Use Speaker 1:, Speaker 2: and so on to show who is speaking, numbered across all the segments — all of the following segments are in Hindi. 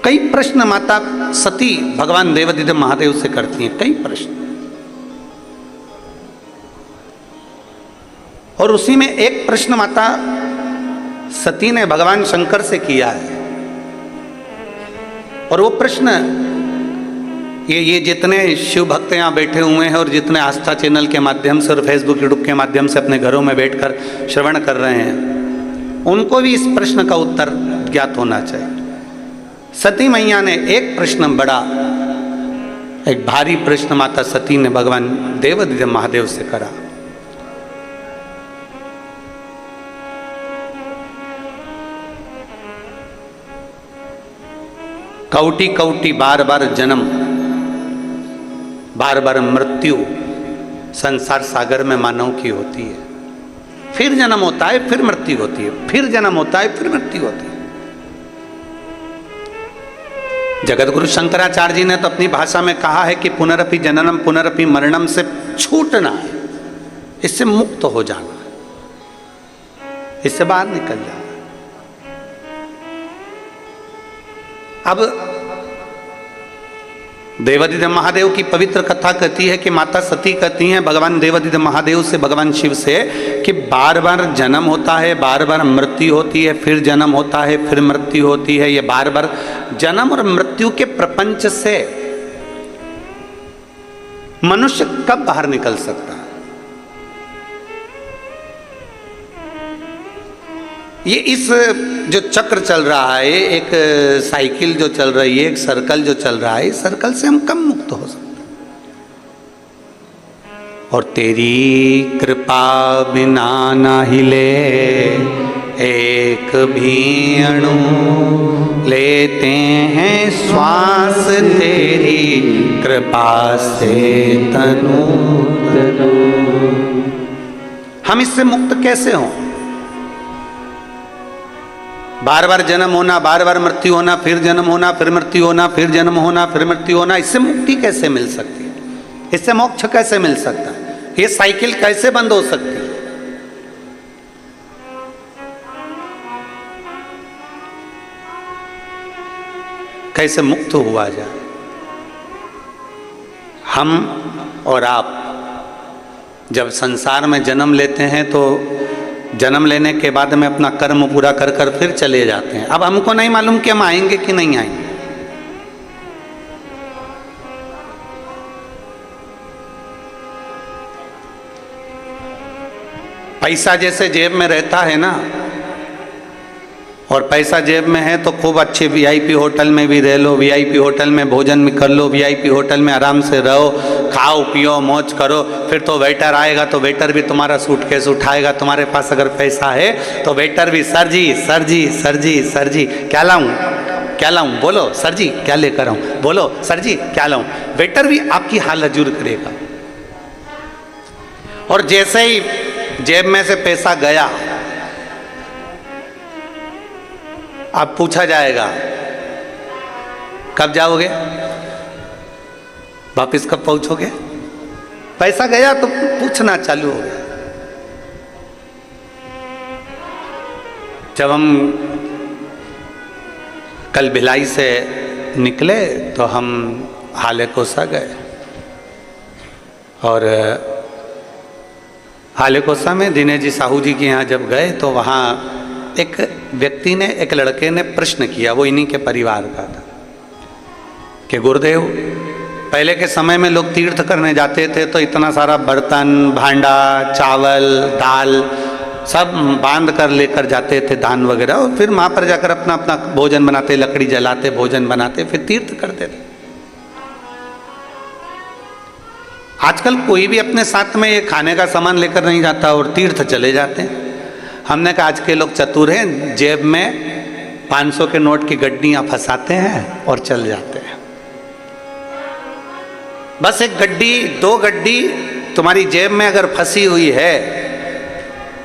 Speaker 1: कई प्रश्न माता सती भगवान देवादिदेव महादेव से करती हैं, कई प्रश्न। और उसी में एक प्रश्न माता सती ने भगवान शंकर से किया है। और वो प्रश्न ये जितने शिव भक्त यहाँ बैठे हुए हैं और जितने आस्था चैनल के माध्यम से और फेसबुक यूट्यूब के माध्यम से अपने घरों में बैठकर श्रवण कर रहे हैं, उनको भी इस प्रश्न का उत्तर ज्ञात होना चाहिए। सती मैया ने एक प्रश्न, बड़ा एक भारी प्रश्न माता सती ने भगवान देवादिदेव महादेव से करा। कौटी कौटी बार बार जन्म, बार बार मृत्यु संसार सागर में मानव की होती है। फिर जन्म होता है, फिर मृत्यु होती है, फिर जन्म होता है, फिर मृत्यु होती है। जगत गुरु शंकराचार्य जी ने तो अपनी भाषा में कहा है कि पुनरपि जननम पुनरपि मरणम से छूटना है, इससे मुक्त हो जाना है, इससे बाहर निकल जाना। अब देवादिदेव महादेव की पवित्र कथा कहती है कि माता सती कहती हैं भगवान देवादिदेव महादेव से, भगवान शिव से, कि बार बार जन्म होता है, बार बार मृत्यु होती है, फिर जन्म होता है, फिर मृत्यु होती है। ये बार बार जन्म और मृत्यु के प्रपंच से मनुष्य कब बाहर निकल सकता है? ये इस जो चक्र चल रहा है, एक साइकिल जो चल रही है, एक सर्कल जो चल रहा है, इस सर्कल से हम कब मुक्त हो सकते हैं? और तेरी कृपा बिना ना हिले एक भी अणु, लेते हैं श्वास तेरी कृपा से तनु। हम इससे मुक्त कैसे हों? बार बार जन्म होना, बार बार मृत्यु होना, फिर जन्म होना, फिर मृत्यु होना, फिर जन्म होना, फिर मृत्यु होना, इससे मुक्ति कैसे मिल सकती है? इससे मोक्ष कैसे मिल सकता है? ये साइकिल कैसे बंद हो सकती है? कैसे मुक्त हुआ जाए? हम और आप जब संसार में जन्म लेते हैं तो जन्म लेने के बाद में अपना कर्म पूरा कर कर फिर चले जाते हैं। अब हमको नहीं मालूम कि हम आएंगे कि नहीं आएंगे। पैसा जैसे जेब में रहता है ना, और पैसा जेब में है तो खूब अच्छे वीआईपी होटल में भी रह लो, वीआईपी होटल में भोजन भी कर लो, वीआईपी होटल में आराम से रहो, खाओ पियो मौज करो। फिर तो वेटर आएगा तो वेटर भी तुम्हारा सूटकेस उठाएगा। तुम्हारे पास अगर पैसा है तो वेटर भी, सर जी सर जी सर जी सर जी क्या लाऊं, क्या लाऊं, बोलो सर जी क्या लेकर आऊं, बोलो सर जी क्या लाऊं। वेटर भी आपकी हाल हजूर करेगा। और जैसे ही जेब में से पैसा गया, अब पूछा जाएगा कब जाओगे, वापिस कब पहुंचोगे। पैसा गया तो पूछना चालू हो गया। जब हम कल भिलाई से निकले तो हम हाले कोसा गए, और हाले कोसा में दिनेश जी साहू जी के यहाँ जब गए तो वहाँ एक व्यक्ति ने, एक लड़के ने प्रश्न किया, वो इन्हीं के परिवार का था, कि गुरुदेव पहले के समय में लोग तीर्थ करने जाते थे तो इतना सारा बर्तन भांडा चावल दाल सब बांध कर लेकर जाते थे, दान वगैरह, और फिर वहाँ पर जाकर अपना अपना भोजन बनाते, लकड़ी जलाते, भोजन बनाते, फिर तीर्थ करते थे। आजकल कोई भी अपने साथ में ये खाने का सामान लेकर नहीं जाता और तीर्थ चले जाते हैं। हमने कहा आज के लोग चतुर हैं, जेब में 500 के नोट की गड्डियाँ फंसाते हैं और चल जाते हैं। बस एक गड्डी, 2 गड्डी तुम्हारी जेब में अगर फंसी हुई है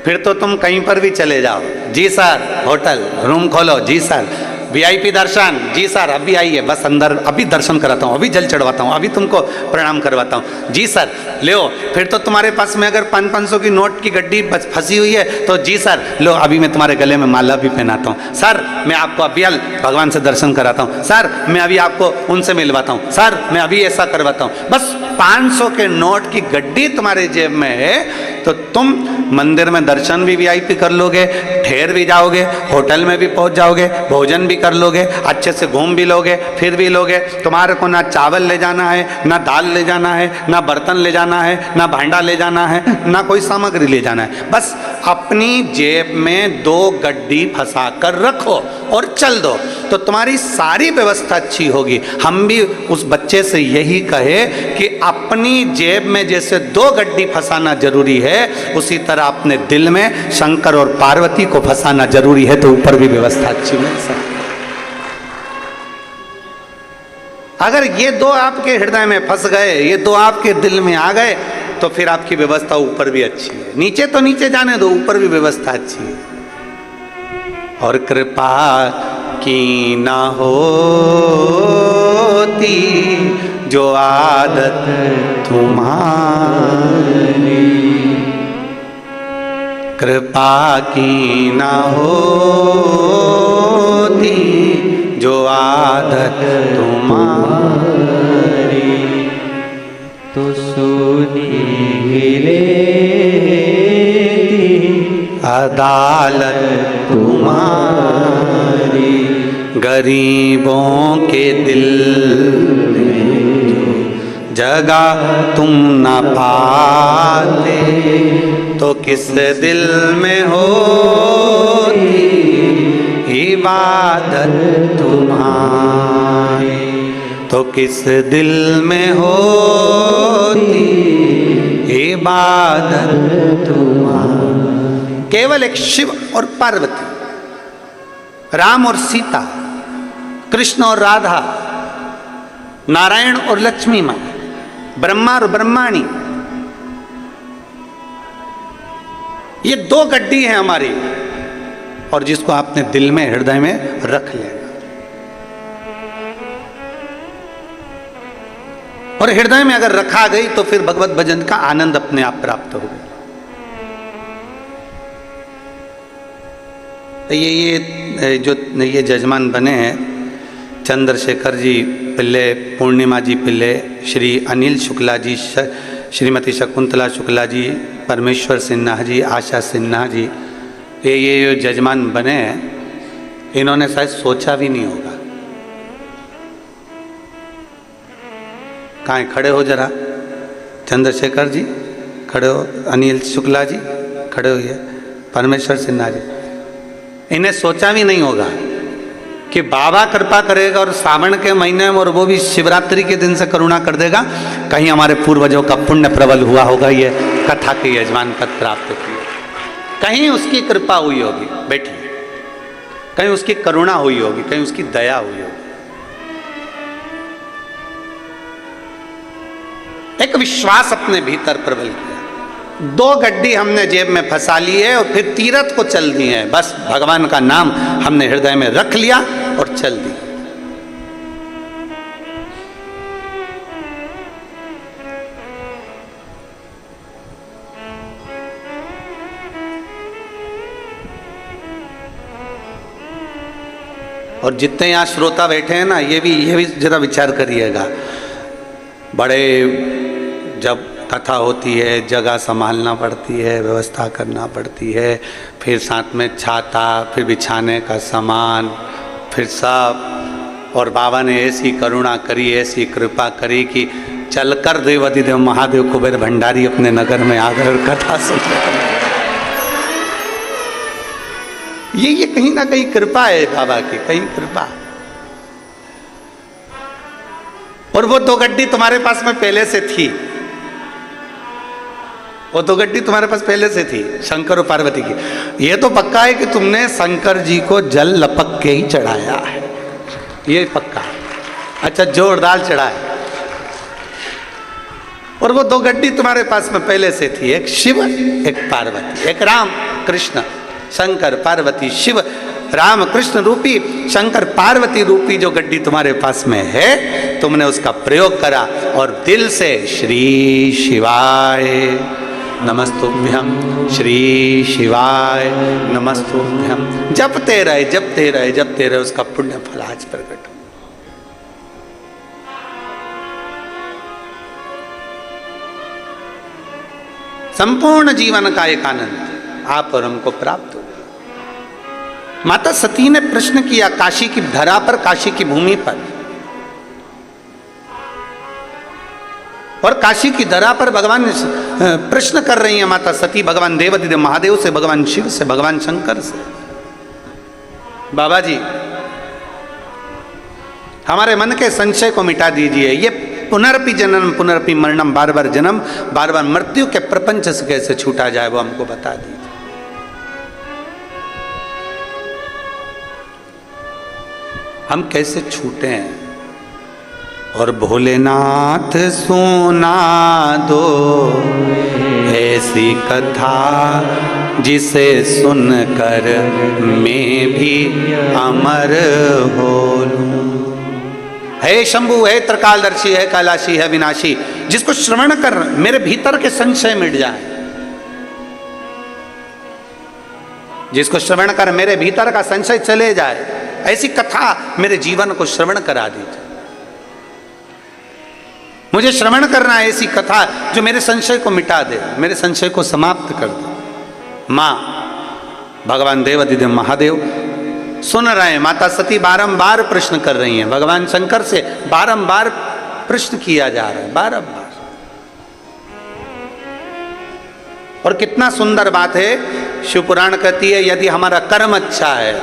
Speaker 1: फिर तो तुम कहीं पर भी चले जाओ। जी सर, होटल रूम खोलो, जी सर वीआईपी दर्शन, जी सर अभी आइए, बस अंदर अभी दर्शन कराता हूँ, अभी जल चढ़वाता हूँ, अभी तुमको प्रणाम करवाता हूँ, जी सर लो। फिर तो तुम्हारे पास में अगर 500 की नोट की गड्डी फंसी हुई है तो जी सर लो, अभी मैं तुम्हारे गले में माला भी पहनाता हूँ, सर मैं आपको अभी भगवान से दर्शन कराता हूँ, सर मैं अभी आपको उनसे मिलवाता हूँ, सर मैं अभी ऐसा करवाता हूँ। बस 500 के नोट की गड्डी तुम्हारे जेब में है तो तुम मंदिर में दर्शन भी वीआईपी कर लोगे, ठहर भी जाओगे, होटल में भी पहुंच जाओगे, भोजन भी कर लोगे, अच्छे से घूम भी लोगे, फिर भी लोगे। तुम्हारे को ना चावल ले जाना है, ना दाल ले जाना है, ना बर्तन ले जाना है, ना भांडा ले जाना है, ना कोई सामग्री ले जाना है। बस अपनी जेब में 2 गड्डी फंसा कर रखो और चल दो, तो तुम्हारी सारी व्यवस्था अच्छी होगी। हम भी उस बच्चे से यही कहे कि अपनी जेब में जैसे 2 गड्डी फंसाना जरूरी है, उसी तरह अपने दिल में शंकर और पार्वती को फंसाना जरूरी है, तो ऊपर भी व्यवस्था अच्छी मिल सकती है। अगर ये 2 आपके हृदय में फंस गए, ये 2 आपके दिल में आ गए, तो फिर आपकी व्यवस्था ऊपर भी अच्छी है। नीचे तो नीचे जाने दो, ऊपर भी व्यवस्था अच्छी है। और कृपा की ना होती जो आदत तुम्हारी, कृपा की ना होती जो आदत तुम्हारी,
Speaker 2: तो सुनी
Speaker 1: अदालत तुम्हारी, गरीबों के दिल में जो जगह तुम न पाते, तो किस दिल में होती इबादत तुम्हारी, तो किस दिल में होती इबादत तुम्हारी। केवल एक शिव और पार्वती, राम और सीता, कृष्ण और राधा, नारायण और लक्ष्मी माँ, ब्रह्मा और ब्रह्माणी, ये 2 गड्डी है हमारी, और जिसको आपने दिल में हृदय में रख लेना। और हृदय में अगर रखा गई तो फिर भगवत भजन का आनंद अपने आप प्राप्त होगा। ये जजमान बने हैं चंद्रशेखर जी पिल्ले, पूर्णिमा जी पिल्ले, श्री अनिल शुक्ला जी, श्रीमती शकुंतला शुक्ला जी, परमेश्वर सिन्हा जी, आशा सिन्हा जी, ये जजमान बने हैं, इन्होंने शायद सोचा भी नहीं होगा। कहाँ खड़े हो जरा, चंद्रशेखर जी खड़े हो, अनिल शुक्ला जी खड़े होइए, परमेश्वर सिन्हा जी, इन्हें सोचा भी नहीं होगा कि बाबा कृपा करेगा और सावन के महीने में, और वो भी शिवरात्रि के दिन से करुणा कर देगा। कहीं हमारे पूर्वजों का पुण्य प्रबल हुआ होगा, ये कथा के यजमान पद प्राप्त किए, कहीं उसकी कृपा हुई होगी, बैठिए, कहीं उसकी करुणा हुई होगी, कहीं उसकी दया हुई होगी। एक विश्वास अपने भीतर प्रबल किया। 2 गड्डी हमने जेब में फंसा ली है और फिर तीरथ को चल दी है। बस भगवान का नाम हमने हृदय में रख लिया और चल दी। और जितने यहाँ श्रोता बैठे हैं ना, ये भी जरा विचार करिएगा। बड़े जब कथा होती है, जगह संभालना पड़ती है, व्यवस्था करना पड़ती है, फिर साथ में छाता, फिर बिछाने का सामान, फिर सब। और बाबा ने ऐसी करुणा करी, ऐसी कृपा करी कि चलकर देवाधिदेव महादेव कुबेर भंडारी अपने नगर में आ गए और कथा सुन। ये कहीं ना कहीं कृपा है बाबा की, कहीं कृपा। और वो 2 गड्डी तुम्हारे पास में पहले से थी, वो 2 गड्डी तुम्हारे पास पहले से थी, शंकर और पार्वती की। ये तो पक्का है कि तुमने शंकर जी को जल लपक के ही चढ़ाया है, ये पक्का। अच्छा, जोरदार चढ़ाया। और वो 2 गड्डी तुम्हारे पास में पहले से थी, एक शिव एक पार्वती, एक राम कृष्ण, शंकर पार्वती शिव राम कृष्ण रूपी शंकर पार्वती रूपी जो गड्डी तुम्हारे पास में है, तुमने उसका प्रयोग करा और दिल से श्री शिवाय नमस्तुभ्यम, श्री शिवाय नमस्तुभ्यम जपते रहे जपते रहे जपते रहे, उसका पुण्य फल आज प्रकट हो। संपूर्ण जीवन का एक आनंद आप और हमको प्राप्त हो। माता सती ने प्रश्न किया काशी की धरा पर, काशी की भूमि पर, और काशी की धरा पर भगवान प्रश्न कर रही है माता सती भगवान देवादिदेव महादेव से, भगवान शिव से, भगवान शंकर से, बाबा जी हमारे मन के संशय को मिटा दीजिए, ये पुनरपि जन्म पुनरपि मरणम, बार बार जन्म बार बार मृत्यु के प्रपंच से कैसे छूटा जाए वो हमको बता दीजिए। हम कैसे छूटे हैं? और भोलेनाथ सुना दो ऐसी कथा जिसे सुनकर मैं भी अमर हो लूं। हे शंभु, है त्रिकालदर्शी, है कैलाशी, है विनाशी, जिसको श्रवण कर मेरे भीतर के संशय मिट जाए, जिसको श्रवण कर मेरे भीतर का संशय चले जाए, ऐसी कथा मेरे जीवन को श्रवण करा दीजिए। मुझे श्रवण करना है ऐसी कथा जो मेरे संशय को मिटा दे, मेरे संशय को समाप्त कर दे। मां भगवान देवादिदेव महादेव सुन रहे हैं, माता सती बारंबार प्रश्न कर रही हैं, भगवान शंकर से बारंबार प्रश्न किया जा रहा है, बारंबार। और कितना सुंदर बात है, शिवपुराण कहती है यदि हमारा कर्म अच्छा है,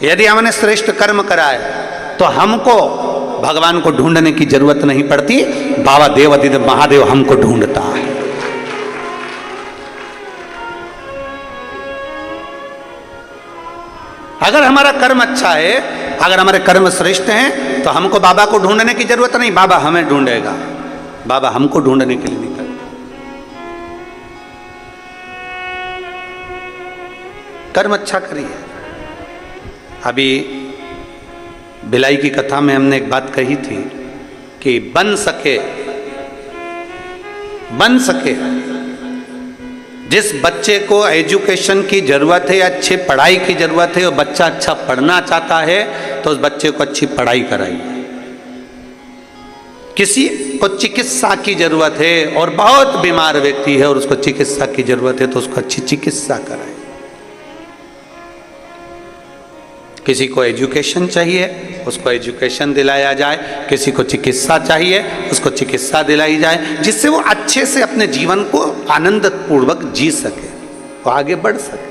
Speaker 1: यदि हमने श्रेष्ठ कर्म करा है, तो हमको भगवान को ढूंढने की जरूरत नहीं पड़ती, बाबा देवादिदेव महादेव हमको ढूंढता है। अगर हमारा कर्म अच्छा है, अगर हमारे कर्म श्रेष्ठ हैं, तो हमको बाबा को ढूंढने की जरूरत नहीं, बाबा हमें ढूंढेगा। बाबा हमको ढूंढने के लिए नहीं करते। कर्म अच्छा करिए। अभी भिलाई की कथा में हमने एक बात कही थी कि बन सके जिस बच्चे को एजुकेशन की जरूरत है, अच्छी पढ़ाई की जरूरत है, और बच्चा अच्छा पढ़ना चाहता है, तो उस बच्चे को अच्छी पढ़ाई कराइए। किसी को चिकित्सा की जरूरत है और बहुत बीमार व्यक्ति है और उसको चिकित्सा की जरूरत है, तो उसको अच्छी चिकित्सा कराइए। किसी को एजुकेशन चाहिए, उसको एजुकेशन दिलाया जाए, किसी को चिकित्सा चाहिए, उसको चिकित्सा दिलाई जाए, जिससे वो अच्छे से अपने जीवन को आनंद पूर्वक जी सके, वो आगे बढ़ सके।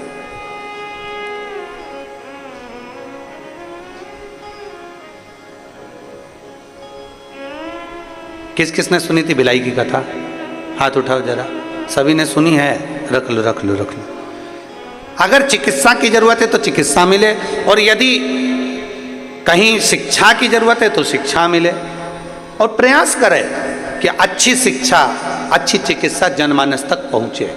Speaker 1: किस किसने सुनी थी भिलाई की कथा? हाथ उठाओ जरा। सभी ने सुनी है? रख लो रख लो रख लो। अगर चिकित्सा की जरूरत है तो चिकित्सा मिले, और यदि कहीं शिक्षा की जरूरत है तो शिक्षा मिले, और प्रयास करें कि अच्छी शिक्षा, अच्छी चिकित्सा जनमानस तक पहुंचे।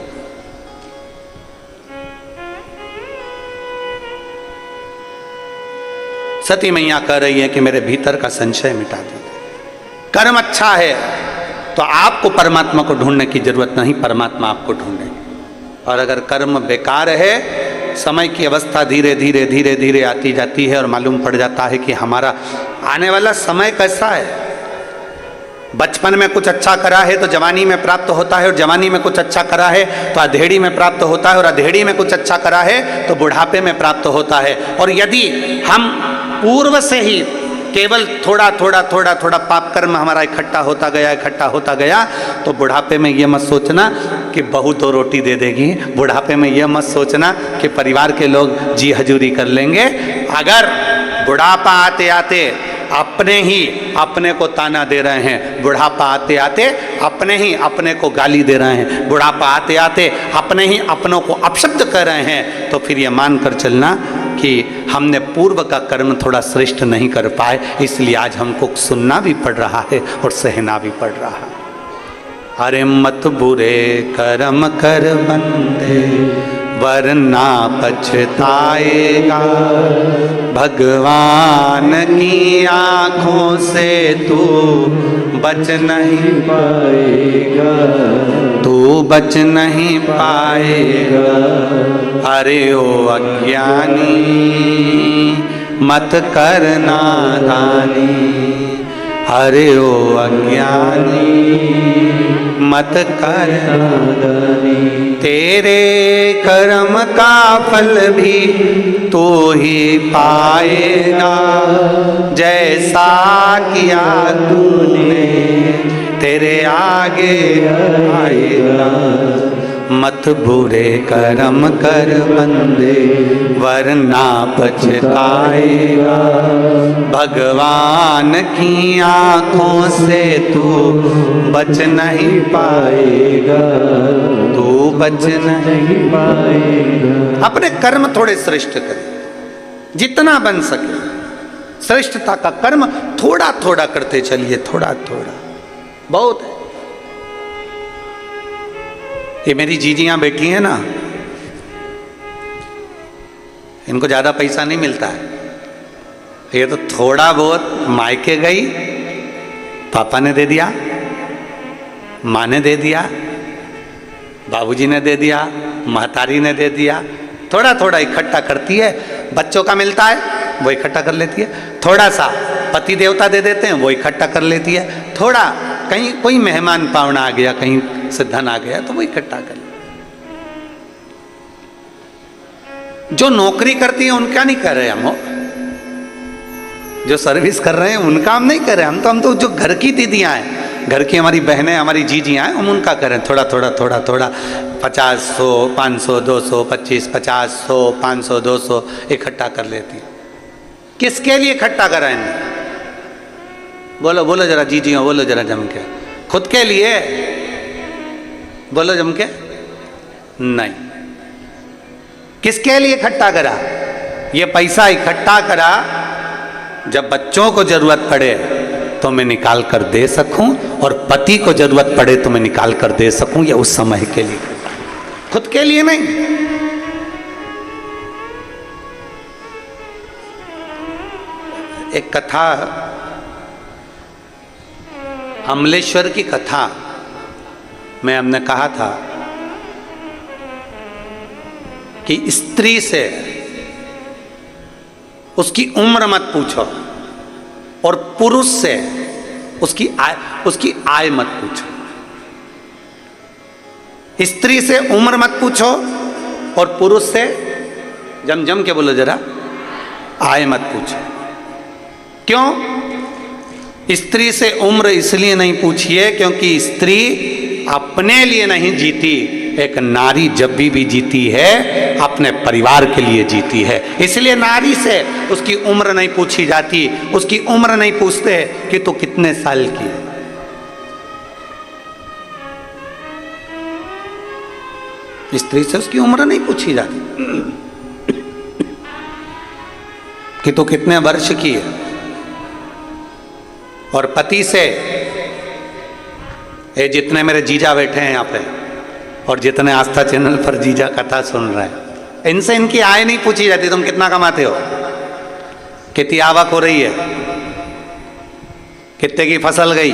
Speaker 1: सती मैया कह रही है कि मेरे भीतर का संशय मिटा दीजिए। कर्म अच्छा है तो आपको परमात्मा को ढूंढने की जरूरत नहीं, परमात्मा आपको ढूंढे। और अगर कर्म बेकार है, समय की अवस्था धीरे धीरे धीरे धीरे आती जाती है और मालूम पड़ जाता है कि हमारा आने वाला समय कैसा है। बचपन में कुछ अच्छा करा है तो जवानी में प्राप्त होता है, और जवानी में कुछ अच्छा करा है तो अधेड़ी में प्राप्त होता है, और अधेड़ी में कुछ अच्छा करा है तो बुढ़ापे में प्राप्त होता है। और यदि हम पूर्व से ही केवल थोड़ा थोड़ा थोड़ा थोड़ा पाप कर्म हमारा इकट्ठा होता गया, तो बुढ़ापे में ये मत सोचना कि बहू 2 रोटी दे देगी, बुढ़ापे में ये मत सोचना कि परिवार के लोग जी हजूरी कर लेंगे। अगर बुढ़ापा आते आते अपने ही अपने को ताना दे रहे हैं, बुढ़ापा आते आते अपने ही अपने को गाली दे रहे हैं, बुढ़ापा आते आते अपने ही अपनों को अपशब्द कर रहे हैं, तो फिर ये मान कर चलना कि हमने पूर्व का कर्म थोड़ा श्रेष्ठ नहीं कर पाए, इसलिए आज हमको सुनना भी पड़ रहा है और सहना भी पड़ रहा है। अरे मत बुरे कर्म कर बंदे, वरना पछताएगा। भगवान की आँखों से तू बच नहीं
Speaker 2: पाएगा,
Speaker 1: तू बच नहीं पाएगा। अरे ओ अज्ञानी मत करना दानी, अरे ओ अज्ञानी मत करना दानी। तेरे कर्म का फल भी तू ही पाएगा, जैसा किया तूने तेरे आगे आएगा। मत बुरे कर्म कर बंदे, वरना पछताएगा। भगवान की आँखों से तू बच नहीं पाएगा, तू बच नहीं पाएगा। अपने कर्म थोड़े श्रेष्ठ करें, जितना बन सके श्रेष्ठता का कर्म थोड़ा थोड़ा करते चलिए, थोड़ा थोड़ा बहुत है। ये मेरी जीजियां बैठी हैं ना, इनको ज्यादा पैसा नहीं मिलता है। ये तो थोड़ा बहुत मायके गई, पापा ने दे दिया, माँ ने दे दिया, बाबूजी ने दे दिया, महतारी ने दे दिया, थोड़ा थोड़ा इकट्ठा करती है। बच्चों का मिलता है वो इकट्ठा कर लेती है, थोड़ा सा पति देवता दे देते हैं वो इकट्ठा कर लेती है, थोड़ा कहीं कोई मेहमान पावना आ गया, कहीं से धन आ गया तो वो इकट्ठा कर ले। जो नौकरी करती है उनका नहीं कर रहे हम, जो सर्विस कर रहे हैं उनका हम नहीं कर रहे। हम तो जो घर की दीदियां हैं, घर की हमारी बहनें, हमारी जीजियां हैं, हम उनका करें थोड़ा थोड़ा थोड़ा थोड़ा 50, 100, 500, 200, 25, 50, 100, 500, 200 इकट्ठा कर लेती है। किसके लिए इकट्ठा कराएंगे? बोलो बोलो जरा जीजियों, बोलो जरा जम के। खुद के लिए? बोलो जम के। नहीं। किसके लिए इकट्ठा करा? ये पैसा इकट्ठा करा जब बच्चों को जरूरत पड़े तो मैं निकाल कर दे सकूं, और पति को जरूरत पड़े तो मैं निकाल कर दे सकूं। ये उस समय के लिए, खुद के लिए नहीं। एक कथा, अमलेश्वर की कथा में हमने कहा था कि स्त्री से उसकी उम्र मत पूछो, और पुरुष से उसकी आय मत पूछो। स्त्री से उम्र मत पूछो और पुरुष से, जम के बोलो जरा, आय मत पूछो। क्यों? स्त्री से उम्र इसलिए नहीं पूछिए क्योंकि स्त्री अपने लिए नहीं जीती, एक नारी जब भी जीती है अपने परिवार के लिए जीती है। इसलिए नारी से उसकी उम्र नहीं पूछी जाती, उसकी उम्र नहीं पूछते कि तू कितने साल की है। स्त्री से उसकी उम्र नहीं पूछी जाती कि तू कितने वर्ष की है। और पति से, ये जितने मेरे जीजा बैठे हैं यहाँ पे और जितने आस्था चैनल पर जीजा कथा सुन रहे हैं, इनसे इनकी आय नहीं पूछी जाती। तुम कितना कमाते हो, कितनी आवक हो रही है, कितने की फसल गई,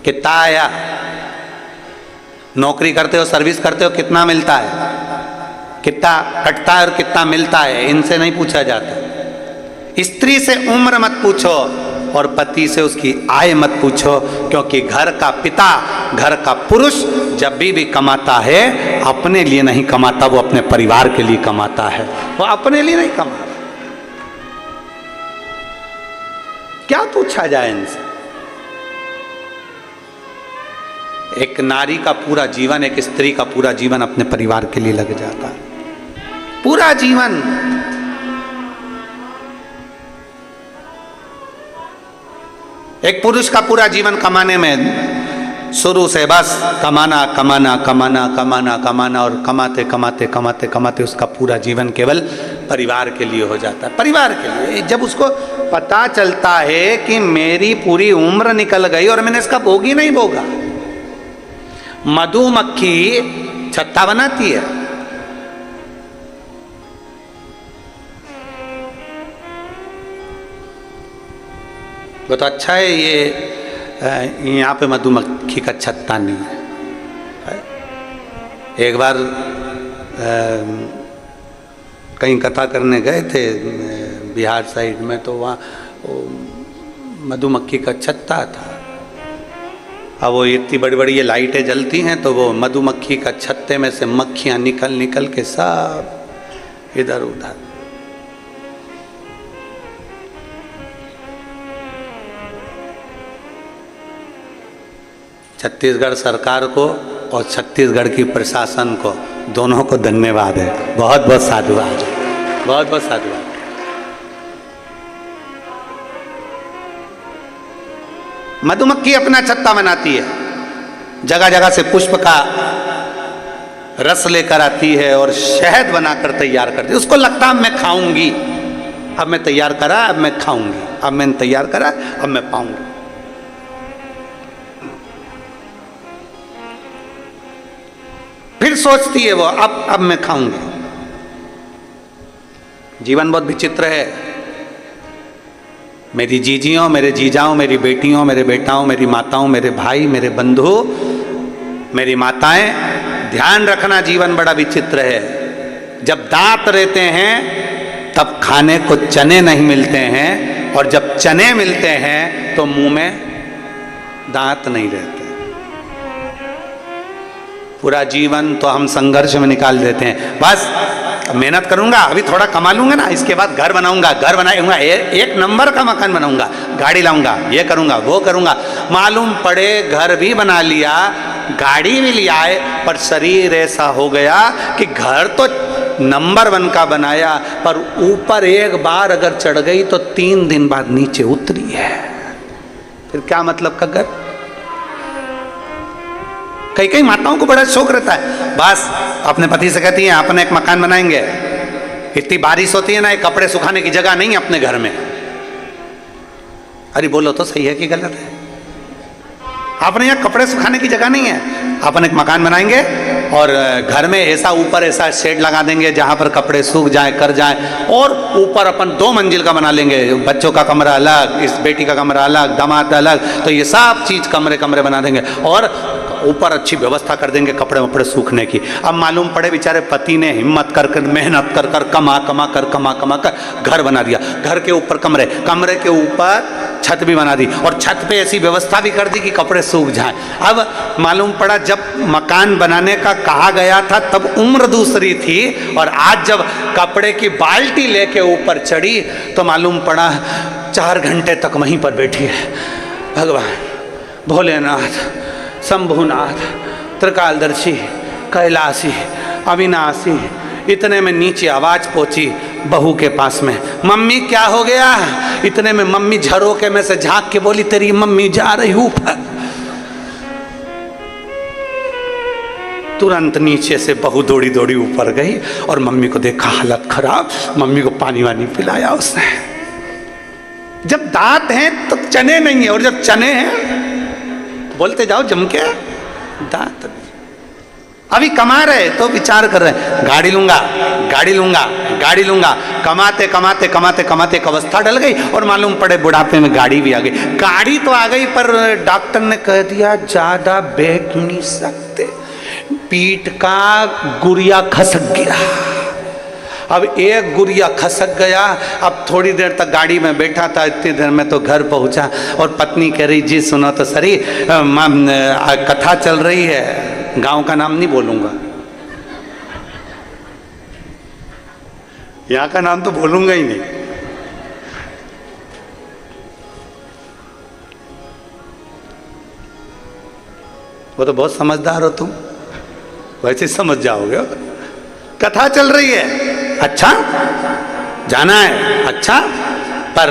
Speaker 1: कितना आया, नौकरी करते हो, सर्विस करते हो, कितना मिलता है, कितना कटता है और कितना मिलता है, इनसे नहीं पूछा जाता। स्त्री से उम्र मत पूछो और पति से उसकी आय मत पूछो, क्योंकि घर का पिता, घर का पुरुष जब भी कमाता है अपने लिए नहीं कमाता, वो अपने परिवार के लिए कमाता है, वो अपने लिए नहीं कमाता। क्या पूछा जाए इनसे? एक नारी का पूरा जीवन, एक स्त्री का पूरा जीवन अपने परिवार के लिए लग जाता है, पूरा जीवन। एक पुरुष का पूरा जीवन कमाने में, शुरू से बस कमाना कमाना कमाना कमाना कमाना, और कमाते कमाते कमाते कमाते उसका पूरा जीवन केवल परिवार के लिए हो जाता है, परिवार के लिए। जब उसको पता चलता है कि मेरी पूरी उम्र निकल गई और मैंने इसका भोग ही नहीं भोगा। मधुमक्खी छत्ता बनाती है, वो तो अच्छा है, ये यहाँ पे मधुमक्खी का छत्ता नहीं है। एक बार कहीं कथा करने गए थे बिहार साइड में, तो वहाँ मधुमक्खी का छत्ता था। अब वो इतनी बड़ी बड़ी ये लाइटें जलती हैं, तो वो मधुमक्खी का छत्ते में से मक्खियाँ निकल निकल के सब इधर उधर। छत्तीसगढ़ सरकार को और छत्तीसगढ़ की प्रशासन को, दोनों को धन्यवाद है, बहुत बहुत साधुवाद, बहुत बहुत साधुवाद। मधुमक्खी अपना छत्ता बनाती है, जगह जगह से पुष्प का रस लेकर आती है और शहद बनाकर तैयार करती है। उसको लगता है मैं खाऊंगी, अब मैं तैयार करा, अब मैं खाऊंगी, अब मैंने तैयार करा, अब मैं पाऊंगी। फिर सोचती है वो, अब मैं खाऊंगी। जीवन बहुत विचित्र है। मेरी जीजियों, मेरे जीजाओं, मेरी बेटियों, मेरे बेटाओं, मेरी माताओं, मेरे भाई, मेरे बंधु, मेरी माताएं, ध्यान रखना, जीवन बड़ा विचित्र है। जब दांत रहते हैं तब खाने को चने नहीं मिलते हैं, और जब चने मिलते हैं तो मुंह में दांत नहीं रहते। पूरा जीवन तो हम संघर्ष में निकाल देते हैं। बस मेहनत करूंगा, अभी थोड़ा कमा लूंगा ना, इसके बाद घर बनाऊंगा, घर बनाऊंगा, एक नंबर का मकान बनाऊंगा, गाड़ी लाऊंगा, ये करूंगा, वो करूंगा। मालूम पड़े घर भी बना लिया, गाड़ी भी लिया है, पर शरीर ऐसा हो गया कि घर तो नंबर 1 का बनाया, पर ऊपर एक बार अगर चढ़ गई तो 3 दिन बाद नीचे उतरी है। फिर क्या मतलब का घर? कई कई माताओं को बड़ा शौक रहता है, बस अपने पति से कहती हैं अपने एक मकान बनाएंगे। इतनी बारिश होती है ना, एक कपड़े सुखाने की जगह नहीं अपने घर में। अरे बोलो तो सही है कि गलत है? अपने यहाँ कपड़े सुखाने की जगह नहीं है, अपन एक मकान बनाएंगे और घर में ऐसा ऊपर ऐसा शेड लगा देंगे जहाँ पर कपड़े सूख जाए, कर जाए, और ऊपर अपन 2 मंजिल का बना लेंगे। बच्चों का कमरा अलग, इस बेटी का कमरा अलग, दामाद अलग, तो ये सब चीज़ कमरे कमरे बना देंगे और ऊपर अच्छी व्यवस्था कर देंगे कपड़े वपड़े सूखने की। अब मालूम पड़े बेचारे पति ने हिम्मत कर कर, मेहनत कर कर, कमा कर घर बना दिया। घर के ऊपर कमरे, कमरे के ऊपर छत भी बना दी, और छत पे ऐसी व्यवस्था भी कर दी कि कपड़े सूख जाएं। अब मालूम पड़ा जब मकान बनाने का कहा गया था तब उम्र दूसरी थी, और आज जब कपड़े की बाल्टी लेके ऊपर चढ़ी तो मालूम पड़ा 4 घंटे तक वहीं पर बैठी है। भगवान भोलेनाथ, शंभुनाथ, त्रिकालदर्शी, कैलाशी, अविनाशी, इतने में नीचे आवाज पहुंची बहू के पास में, मम्मी क्या हो गया? इतने में मम्मी झरोके में से झांक के बोली, तेरी मम्मी जा रही ऊपर। तुरंत नीचे से बहू दौड़ी दौड़ी ऊपर गई और मम्मी को देखा हालत खराब, मम्मी को पानी वानी पिलाया उसने। जब दांत हैं तो चने नहीं है, और जब चने हैं बोलते जाओ जम के, दांत अभी कमा रहे तो विचार कर रहे हैं गाड़ी लूंगा, गाड़ी लूंगा, गाड़ी लूंगा। कमाते कमाते कमाते कमाते एक अवस्था डल गई और मालूम पड़े बुढ़ापे में गाड़ी भी आ गई। गाड़ी तो आ गई पर डॉक्टर ने कह दिया ज्यादा बैठ नहीं सकते, पीठ का गुरिया खसक गया। अब एक गुरिया खसक गया। अब थोड़ी देर तक गाड़ी में बैठा था, इतनी देर में तो घर पहुंचा और पत्नी कह रही जी सुनो तो सही, कथा चल रही है, गांव का नाम नहीं बोलूंगा, यहाँ का नाम तो बोलूंगा ही नहीं। वो तो बहुत समझदार हो तुम, वैसे समझ जाओगे। कथा चल रही है, अच्छा जाना है, अच्छा, पर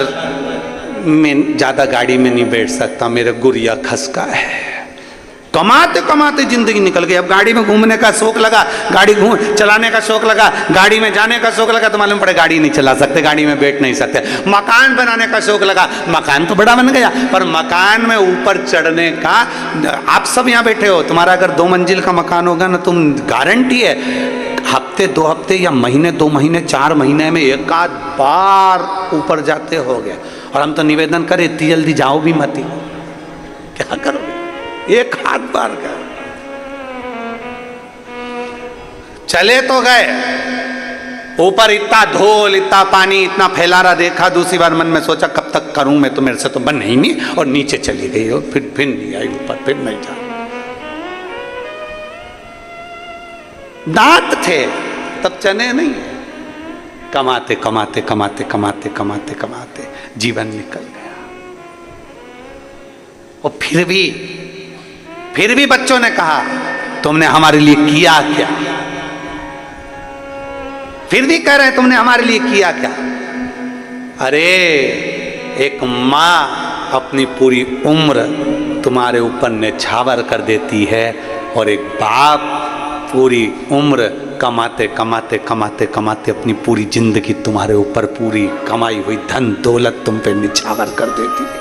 Speaker 1: मैं ज्यादा गाड़ी में नहीं बैठ सकता, मेरे गुरिया खसका है। कमाते कमाते जिंदगी निकल गई। अब गाड़ी में घूमने का शौक लगा, गाड़ी चलाने का शौक लगा, गाड़ी में जाने का शौक लगा, तो मालूम पड़े गाड़ी नहीं चला सकते, गाड़ी में बैठ नहीं सकते। मकान बनाने का शौक लगा, मकान तो बड़ा बन गया, पर मकान में ऊपर चढ़ने का, आप सब यहाँ बैठे हो, तुम्हारा अगर 2 मंजिल का मकान होगा ना, तुम गारंटी है हफ्ते 2 हफ्ते या महीने 2 महीने 4 महीने में एक आध बार ऊपर जाते हो गए। और हम तो निवेदन करें इतनी जल्दी जाओ भी मत ही, क्या करोगे, एक आध बार का चले तो गए ऊपर, इतना धूल इतना पानी इतना फैला रहा देखा, दूसरी बार मन में सोचा कब तक करूं मैं, तो मेरे से तो बन ही नहीं, और नीचे चली गई और फिर नहीं आई ऊपर, फिर नहीं जा। दांत थे तब चने नहीं, कमाते कमाते कमाते कमाते कमाते कमाते जीवन निकल गया। और फिर भी बच्चों ने कहा तुमने हमारे लिए किया क्या, फिर भी कह रहे हैं तुमने हमारे लिए किया क्या। अरे एक माँ अपनी पूरी उम्र तुम्हारे ऊपर निछावर कर देती है, और एक बाप पूरी उम्र कमाते कमाते कमाते कमाते अपनी पूरी जिंदगी तुम्हारे ऊपर पूरी कमाई हुई धन दौलत तुम पे निछावर कर देती है।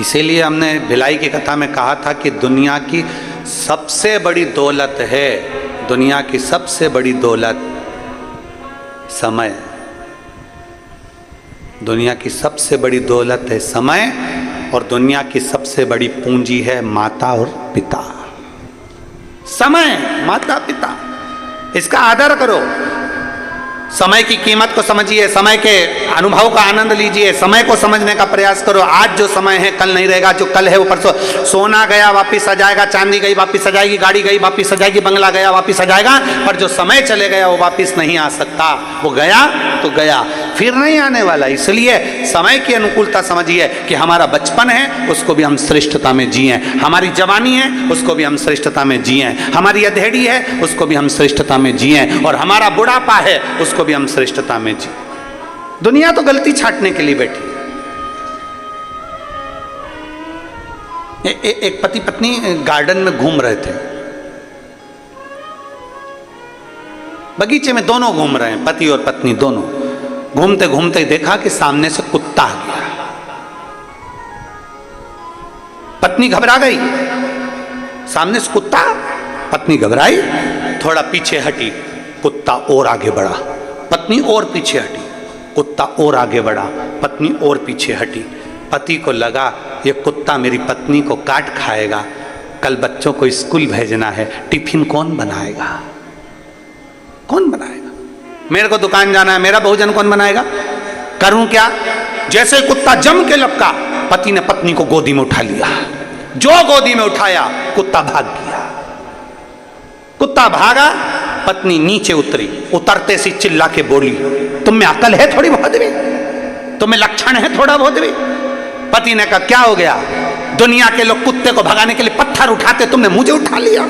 Speaker 1: इसीलिए हमने भिलाई की कथा में कहा था कि दुनिया की सबसे बड़ी दौलत है, दुनिया की सबसे बड़ी दौलत समय, दुनिया की सबसे बड़ी दौलत है समय, और दुनिया की सबसे बड़ी पूंजी है माता और पिता। समय, माता पिता, इसका आदर करो, समय की कीमत को समझिए, समय के अनुभव का आनंद लीजिए, समय को समझने का प्रयास करो। आज जो समय है कल नहीं रहेगा, जो कल है वो परसों। सोना गया वापिस आ जाएगा, चांदी गई वापिस आ जाएगी, गाड़ी गई वापिस आ जाएगी, बंगला गया वापिस आ जाएगा, पर जो समय चले गया वो वापिस नहीं आ सकता। वो गया तो गया, फिर नहीं आने वाला। इसलिए समय की अनुकूलता समझिए कि हमारा बचपन है उसको भी हम श्रेष्ठता में जिए, हमारी जवानी है उसको भी हम श्रेष्ठता में जिए, हमारी अधेड़ी है उसको भी हम श्रेष्ठता में जिए, और हमारा बुढ़ापा है उसको भी हम श्रेष्ठता में जी। दुनिया तो गलती छांटने के लिए बैठी है। एक पति पत्नी गार्डन में घूम रहे थे, बगीचे में दोनों घूम रहे हैं, पति और पत्नी दोनों। घूमते घूमते देखा कि सामने से कुत्ता आ गया, पत्नी घबरा गई, सामने से कुत्ता, पत्नी घबराई, थोड़ा पीछे हटी, कुत्ता और आगे बढ़ा, पत्नी और पीछे हटी, कुत्ता और आगे बढ़ा, पत्नी और पीछे हटी। पति को लगा ये कुत्ता मेरी पत्नी को काट खाएगा, कल बच्चों को स्कूल भेजना है, टिफिन कौन बनाएगा, कौन बनाएगा, मेरे को दुकान जाना है, मेरा भोजन कौन बनाएगा, करूं क्या। जैसे कुत्ता जम के लपका, पति ने पत्नी को गोदी में उठा लिया, जो गोदी में उठाया कुत्ता भाग गया। कुत्ता भागा, पत्नी नीचे उतरी, उतरते सी चिल्ला के बोली तुम में अकल है थोड़ी बहुत भी, तुम्हें लक्षण है थोड़ा बहुत भी। पति ने कहा क्या हो गया, दुनिया के लोग कुत्ते को भगाने के लिए पत्थर उठाते, तुमने मुझे उठा लिया।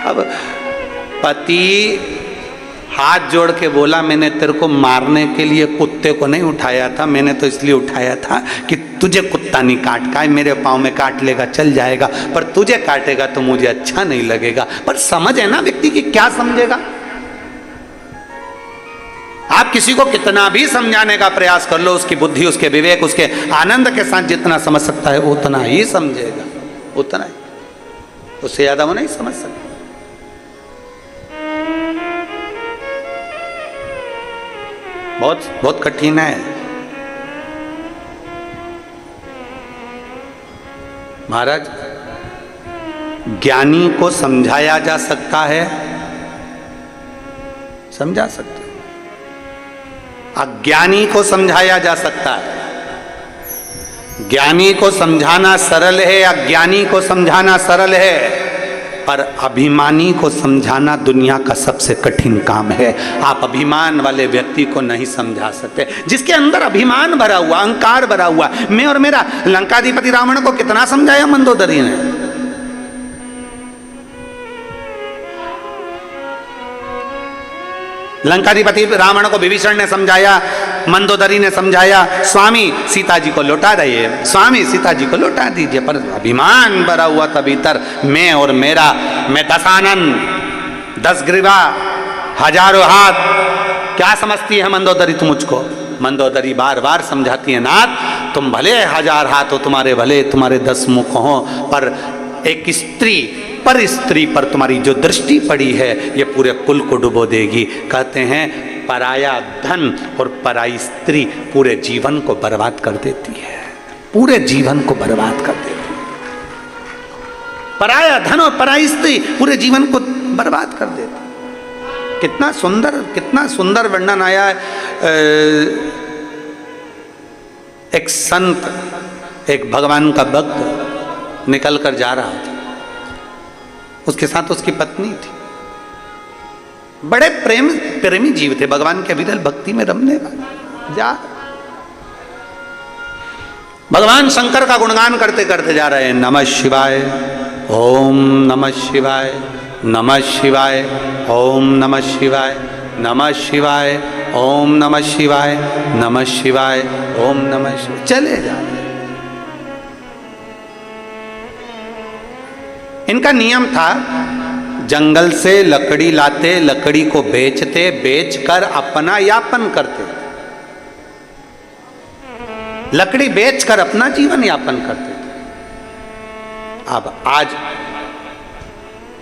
Speaker 1: अब पति हाथ जोड़ के बोला मैंने तेरे को मारने के लिए कुत्ते को नहीं उठाया था, मैंने तो इसलिए उठाया था कि तुझे कुत्ता नहीं काट का, मेरे पाँव में काट लेगा चल जाएगा, पर तुझे काटेगा तो मुझे अच्छा नहीं लगेगा। पर समझ है ना व्यक्ति की, क्या समझेगा। आप किसी को कितना भी समझाने का प्रयास कर लो, उसकी बुद्धि उसके विवेक उसके आनंद के साथ जितना समझ सकता है उतना ही समझेगा, उतना ही, उससे ज्यादा वो नहीं समझ सकता। बहुत बहुत कठिन है। महाराज, ज्ञानी को समझाया जा सकता है, समझा सकते, अज्ञानी को समझाया जा सकता है। ज्ञानी को समझाना सरल है, अज्ञानी को समझाना सरल है, पर अभिमानी को समझाना दुनिया का सबसे कठिन काम है। आप अभिमान वाले व्यक्ति को नहीं समझा सकते, जिसके अंदर अभिमान भरा हुआ, अहंकार भरा हुआ, मैं और मेरा। लंकाधिपति रावण को कितना समझाया मंदोदरी ने, लंकाधिपति रावण को विभीषण ने समझाया, मंदोदरी ने समझाया स्वामी सीता जी को लौटा दीजिए, स्वामी सीता जी को लौटा दीजिए, पर अभिमान भरा हुआ था भीतर, मैं और मेरा, मैं 10 आनंद 10 ग्रीवा 1000 हाथ। क्या समझती है मंदोदरी तुम मुझको। मंदोदरी बार बार समझाती है, नाथ तुम भले 1000 हाथ हो, तुम्हारे भले तुम्हारे 10 मुख हो, पर एक स्त्री पर स्त्री पर तुम्हारी जो दृष्टि पड़ी है ये पूरे कुल को डुबो देगी। कहते हैं पराया धन और पराई स्त्री पूरे जीवन को बर्बाद कर देती है, पूरे जीवन को बर्बाद कर देती है। पराया धन और पराई स्त्री पूरे जीवन को बर्बाद कर देती है। कितना सुंदर वर्णन आया है। एक संत, एक भगवान का भक्त निकल कर जा रहा था, उसके साथ उसकी पत्नी थी। बड़े प्रेमी जीव थे, भगवान के विरल भक्ति में रमने वाले। जा भगवान शंकर का गुणगान करते करते जा रहे हैं। नमः शिवाय, ओम नमः शिवाय, नमः शिवाय, ओम नमः शिवाय, नमः शिवाय, ओम नमः शिवाय, नमः शिवाय, ओम नमः शिवाय, चले जा रहे। इनका नियम था, जंगल से लकड़ी लाते, लकड़ी को बेचते, बेचकर अपना यापन करते, लकड़ी बेचकर अपना जीवन यापन करते थे। अब आज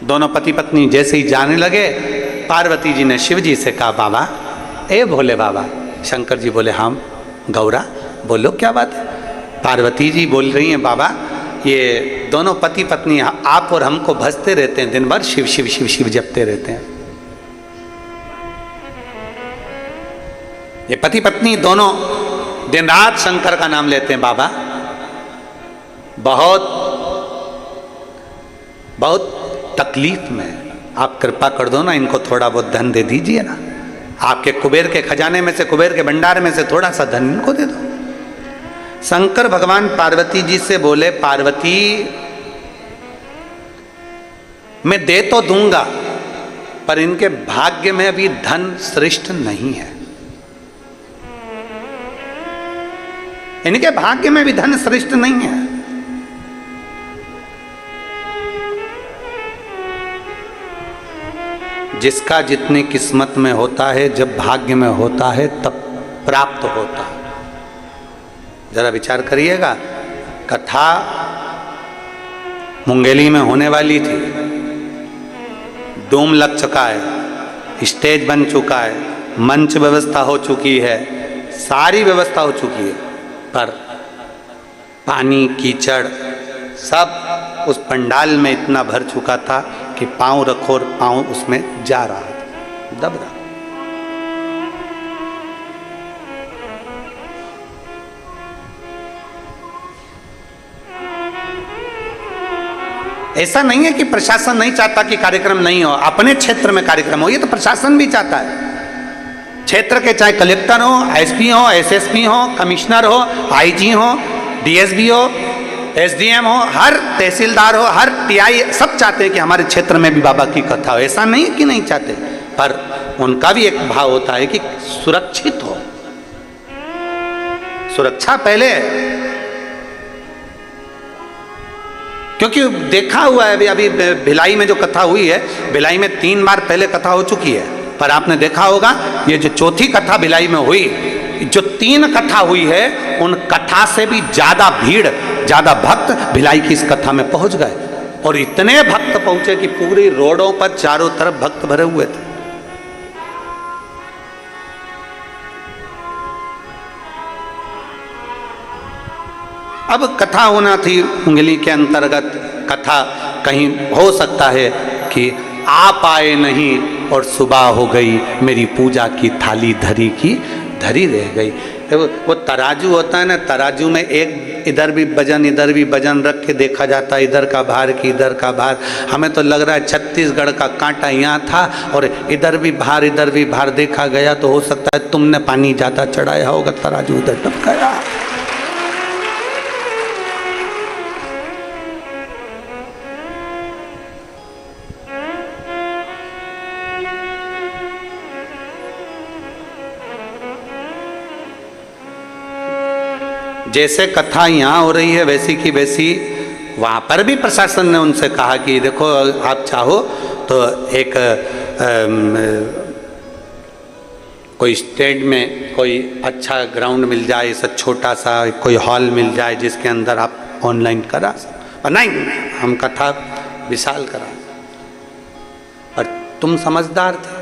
Speaker 1: दोनों पति पत्नी जैसे ही जाने लगे, पार्वती जी ने शिव जी से कहा, बाबा, ए भोले बाबा। शंकर जी बोले, हाँ गौरा बोलो, क्या बात है। पार्वती जी बोल रही हैं, बाबा ये दोनों पति पत्नी आप और हमको भजते रहते हैं, दिन भर शिव शिव शिव शिव जपते रहते हैं। ये पति पत्नी दोनों दिन रात शंकर का नाम लेते हैं। बाबा बहुत बहुत तकलीफ में, आप कृपा कर दो ना, इनको थोड़ा बहुत धन दे दीजिए ना, आपके कुबेर के खजाने में से, कुबेर के भंडार में से थोड़ा सा धन इनको दे दो। शंकर भगवान पार्वती जी से बोले, पार्वती मैं दे तो दूंगा, पर इनके भाग्य में अभी धन श्रेष्ठ नहीं है, इनके भाग्य में भी धन श्रेष्ठ नहीं है। जिसका जितनी किस्मत में होता है, जब भाग्य में होता है तब प्राप्त होता है। जरा विचार करिएगा, कथा मुंगेली में होने वाली थी, डोम लग चुका है, स्टेज बन चुका है, मंच व्यवस्था हो चुकी है, सारी व्यवस्था हो चुकी है, पर पानी कीचड़ सब उस पंडाल में इतना भर चुका था कि पांव रखो और पांव उसमें जा रहा था, दब रहा। ऐसा नहीं है कि प्रशासन नहीं चाहता कि कार्यक्रम नहीं हो, अपने क्षेत्र में कार्यक्रम हो, ये तो प्रशासन भी चाहता है। क्षेत्र के चाहे कलेक्टर हो, एसपी हो, एसएसपी हो, कमिश्नर हो, आईजी हो, डीएसपी हो, एसडीएम हो, हर तहसीलदार हो, हर टीआई, सब चाहते हैं कि हमारे क्षेत्र में भी बाबा की कथा हो। ऐसा नहीं कि नहीं चाहते, पर उनका भी एक भाव होता है कि सुरक्षित हो, सुरक्षा पहले। क्योंकि देखा हुआ है अभी भिलाई में जो कथा हुई है, भिलाई में 3 बार पहले कथा हो चुकी है, पर आपने देखा होगा ये जो चौथी कथा भिलाई में हुई, जो 3 कथा हुई है, उन कथा से भी ज्यादा भीड़, ज्यादा भक्त भिलाई की इस कथा में पहुंच गए, और इतने भक्त पहुंचे कि पूरी रोडों पर चारों तरफ भक्त भरे हुए थे। अब कथा होना थी उंगली के अंतर्गत, कथा कहीं हो सकता है कि आप आए नहीं और सुबह हो गई, मेरी पूजा की थाली धरी की धरी रह गई। वो तराजू होता है ना, तराजू में एक इधर भी वजन रख के देखा जाता है, इधर का भार की इधर का भार। हमें तो लग रहा है छत्तीसगढ़ का कांटा यहाँ था और इधर भी भार देखा गया, तो हो सकता है तुमने पानी ज़्यादा चढ़ाया होगा, तराजू उधर टपकाया। जैसे कथा यहाँ हो रही है वैसी की वैसी वहाँ पर भी प्रशासन ने उनसे कहा कि देखो आप चाहो तो एक कोई स्टेट में कोई अच्छा ग्राउंड मिल जाए, ऐसा छोटा सा कोई हॉल मिल जाए जिसके अंदर आप ऑनलाइन करा सको। नहीं, हम कथा विशाल करा। और तुम समझदार थे,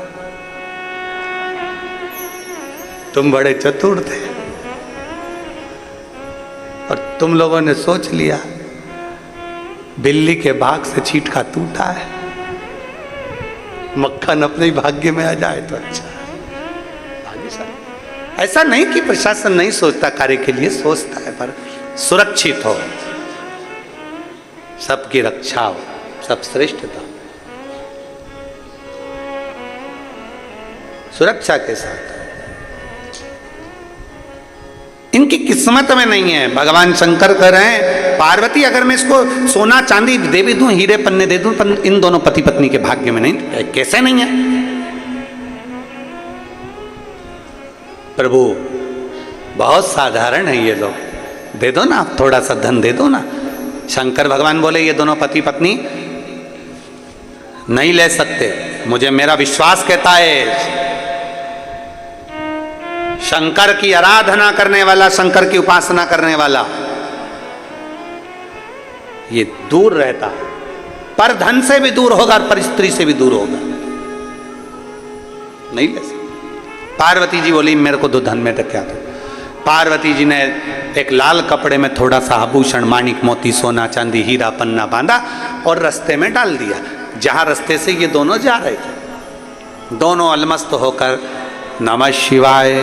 Speaker 1: तुम बड़े चतुर थे, और तुम लोगों ने सोच लिया बिल्ली के भाग से चींटा टूटा है, मक्खन अपने ही भाग्य में आ जाए तो अच्छा है। ऐसा नहीं कि प्रशासन नहीं सोचता, कार्य के लिए सोचता है, पर सुरक्षित हो, सबकी रक्षा हो, सब श्रेष्ठता, सुरक्षा के साथ। इनकी किस्मत में नहीं है। भगवान शंकर कह रहे हैं पार्वती अगर मैं इसको सोना चांदी दे भी दूं, हीरे पन्ने दे दूं, पर इन दोनों पति पत्नी के भाग्य में नहीं। कैसे नहीं है? प्रभु बहुत साधारण है ये लोग, दे दो ना, थोड़ा सा धन दे दो ना। शंकर भगवान बोले ये दोनों पति पत्नी नहीं ले सकते, मुझे मेरा विश्वास कहता है शंकर की आराधना करने वाला, शंकर की उपासना करने वाला ये दूर रहता, पर धन से भी दूर होगा और पर स्त्री से भी दूर होगा, नहीं ले सकते। पार्वती जी बोली मेरे को दो धन में क्या दो। पार्वती जी ने एक लाल कपड़े में थोड़ा सा आभूषण, माणिक मोती, सोना चांदी, हीरा पन्ना बांधा और रास्ते में डाल दिया। जहां रास्ते से ये दोनों जा रहे थे, दोनों अलमस्त होकर नमः शिवाय,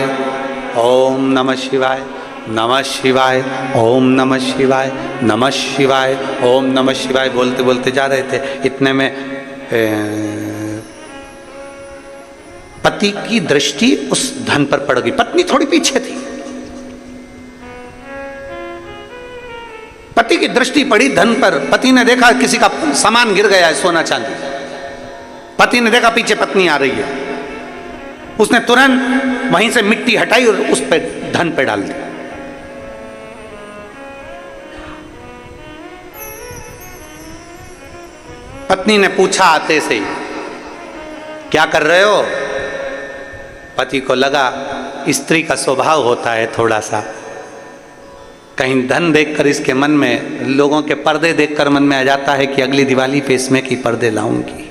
Speaker 1: ओम नमः शिवाय, नमः शिवाय, ओम नमः शिवाय, नमः शिवाय, ओम नमः शिवाय बोलते बोलते जा रहे थे। इतने में पति की दृष्टि उस धन पर पड़ गई। पत्नी थोड़ी पीछे थी, पति की दृष्टि पड़ी धन पर। पति ने देखा किसी का सामान गिर गया है, सोना चांदी। पति ने देखा पीछे पत्नी आ रही है, उसने तुरंत वहीं से मिट्टी हटाई और उस पे धन पे डाल दी। पत्नी ने पूछा आते से क्या कर रहे हो? पति को लगा स्त्री का स्वभाव होता है थोड़ा सा, कहीं धन देखकर इसके मन में, लोगों के पर्दे देखकर मन में आ जाता है कि अगली दिवाली पे इसमें की पर्दे लाऊंगी।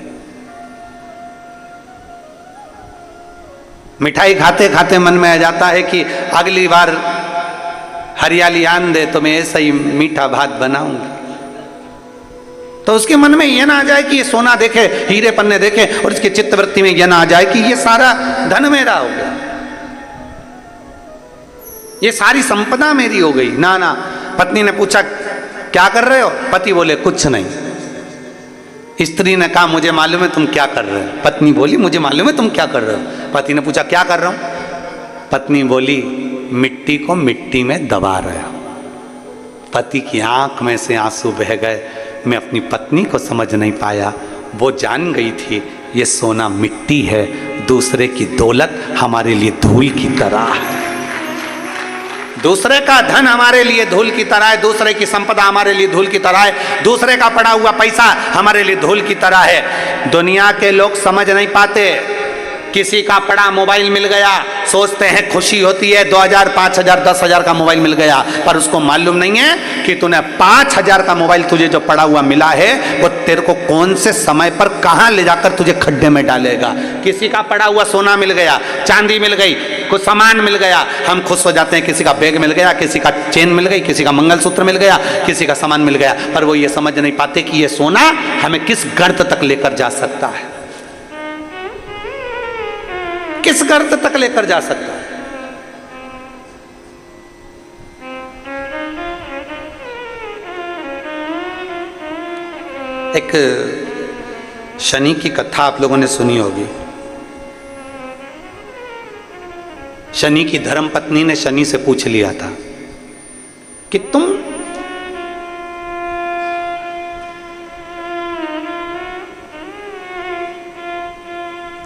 Speaker 1: मिठाई खाते खाते मन में आ जाता है कि अगली बार हरियाली आन दे तो मैं ऐसा ही मीठा भात बनाऊंगी। तो उसके मन में यह ना आ जाए कि ये सोना देखे, हीरे पन्ने देखे और इसके चित्तवृत्ति में यह ना आ जाए कि ये सारा धन मेरा हो गया, ये सारी संपदा मेरी हो गई। ना ना। पत्नी ने पूछा क्या कर रहे हो? पति बोले कुछ नहीं। स्त्री ने कहा मुझे मालूम है तुम क्या कर रहे हो। पत्नी बोली मुझे मालूम है तुम क्या कर रहे हो। पति ने पूछा क्या कर रहा हूं? पत्नी बोली मिट्टी को मिट्टी में दबा रहा हूं। पति की आंख में से आंसू बह गए। मैं अपनी पत्नी को समझ नहीं पाया, वो जान गई थी ये सोना मिट्टी है, दूसरे की दौलत हमारे लिए धूल की तरह है, दूसरे का धन हमारे लिए धूल की तरह है, दूसरे की संपदा हमारे लिए धूल की तरह है, दूसरे का पड़ा हुआ पैसा हमारे लिए धूल की तरह है। दुनिया के लोग समझ नहीं पाते। किसी का पड़ा मोबाइल मिल गया, सोचते हैं खुशी होती है, 2000, 5000, 10,000 का मोबाइल मिल गया, पर उसको मालूम नहीं है कि तूने 5000 का मोबाइल तुझे जो पड़ा हुआ मिला है वो तेरे को कौन से समय पर कहां ले जाकर तुझे खड्डे में डालेगा। किसी का पड़ा हुआ सोना मिल गया, चांदी मिल गई, कुछ सामान मिल गया, हम खुश हो जाते हैं। किसी का बैग मिल गया, किसी का चेन मिल गई, किसी का मंगलसूत्र मिल गया, किसी का सामान मिल गया, पर वो ये समझ नहीं पाते कि ये सोना हमें किस गर्त तक लेकर जा सकता है, किस गर्त तक लेकर जा सकता है। एक शनि की कथा आप लोगों ने सुनी होगी। शनि की धर्म पत्नी ने शनि से पूछ लिया था कि तुम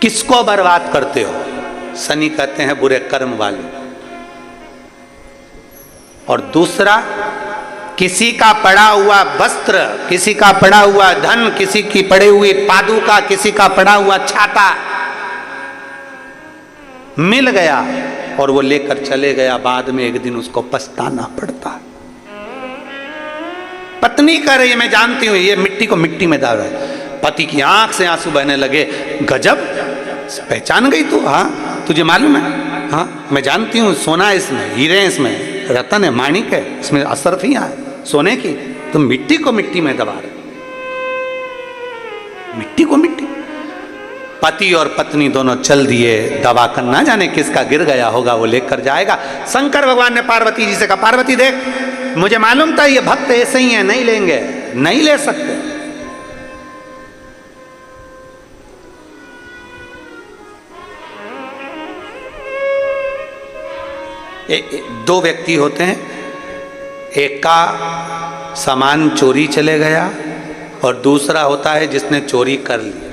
Speaker 1: किसको बर्बाद करते हो? शनि कहते हैं बुरे कर्म वाले। और दूसरा, किसी का पड़ा हुआ वस्त्र, किसी का पड़ा हुआ धन, किसी की पड़ी हुई पादुका, किसी का पड़ा हुआ छाता मिल गया और वो लेकर चले गया, बाद में एक दिन उसको पछताना पड़ता। पत्नी कह रही है मैं जानती हूं ये मिट्टी को मिट्टी में डाल रहा है। पति की आंख से आंसू बहने लगे। गजब, पहचान गई तू? हाँ तुझे मालूम है? हाँ मैं जानती हूँ, सोना है इसमें, हीरे हैं इसमें, रतन है, माणिक है, इसमें असरफियां है सोने की। तुम मिट्टी को मिट्टी में दबा रहे, मिट्टी को मिट्टी। पति और पत्नी दोनों चल दिए, दबा कर ना जाने किसका गिर गया होगा वो लेकर जाएगा। शंकर भगवान ने पार्वती जी से कहा पार्वती देख, मुझे मालूम था ये भक्त ऐसे ही है, नहीं लेंगे, नहीं ले सकते। दो व्यक्ति होते हैं, एक का सामान चोरी चले गया और दूसरा होता है जिसने चोरी कर लिया।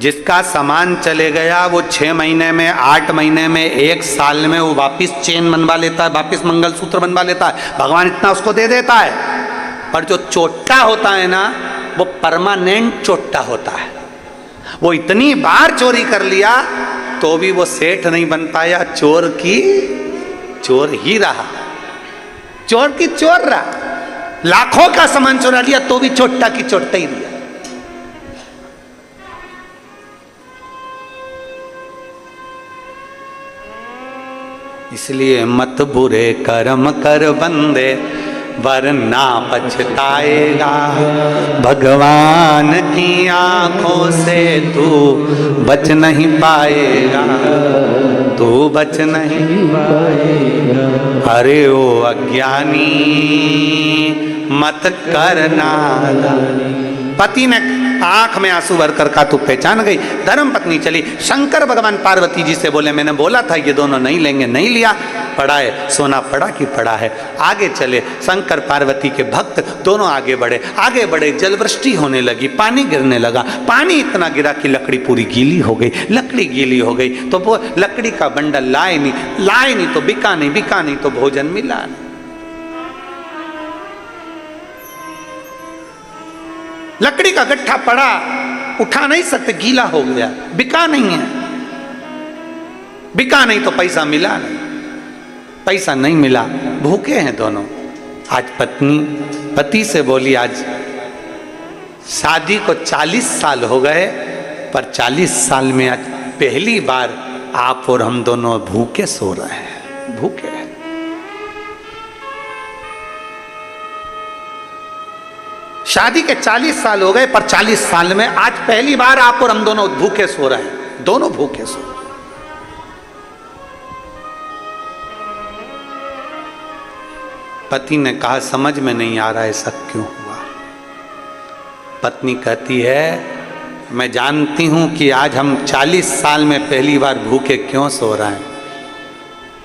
Speaker 1: जिसका सामान चले गया वो 6 महीने में, 8 महीने में, 1 साल में वो वापिस चेन बनवा लेता है, वापिस मंगलसूत्र बनवा लेता है, भगवान इतना उसको दे देता है। पर जो चोट्टा होता है ना वो परमानेंट चोट्टा होता है। वो इतनी बार चोरी कर लिया तो भी वो सेठ नहीं बन पाया, चोर की चोर ही रहा, चोर की चोर रहा। लाखों का सामान चुरा लिया तो भी चोट्टा की चोट्टा ही रहा। इसलिए मत बुरे कर्म कर बंदे वरना पछताएगा। भगवान की आंखों से तू बच नहीं पाएगा, तू बच नहीं पाएगा। अरे ओ अज्ञानी मत करना। पति ने आंख में आंसू भरकर कहा तू पहचान गई। धर्म पत्नी चली। शंकर भगवान पार्वती जी से बोले मैंने बोला था ये दोनों नहीं लेंगे, नहीं लिया। पड़ा है सोना, पड़ा कि पड़ा है। आगे चले। शंकर पार्वती के भक्त दोनों आगे बढ़े, आगे बढ़े। जलवृष्टि होने लगी, पानी गिरने लगा। पानी इतना गिरा कि लकड़ी पूरी गीली हो गई। लकड़ी गीली हो गई तो वो लकड़ी का बंडल लाए नहीं तो बिका नहीं, बिका नहीं तो भोजन मिला नहीं। लकड़ी का गट्ठा पड़ा, उठा नहीं सकते, गीला हो गया, बिका नहीं है। बिका नहीं तो पैसा मिला नहीं, पैसा नहीं मिला, भूखे हैं दोनों। आज पत्नी पति से बोली आज शादी को 40 साल हो गए, पर 40 साल में आज पहली बार आप और हम दोनों भूखे सो रहे हैं, भूखे हैं। शादी के 40 साल हो गए, पर 40 साल में आज पहली बार आप और हम दोनों भूखे सो रहे हैं, दोनों भूखे सो रहे हैं। पति ने कहा समझ में नहीं आ रहा ऐसा क्यों हुआ। पत्नी कहती है मैं जानती हूं कि आज हम 40 साल में पहली बार भूखे क्यों सो रहे हैं।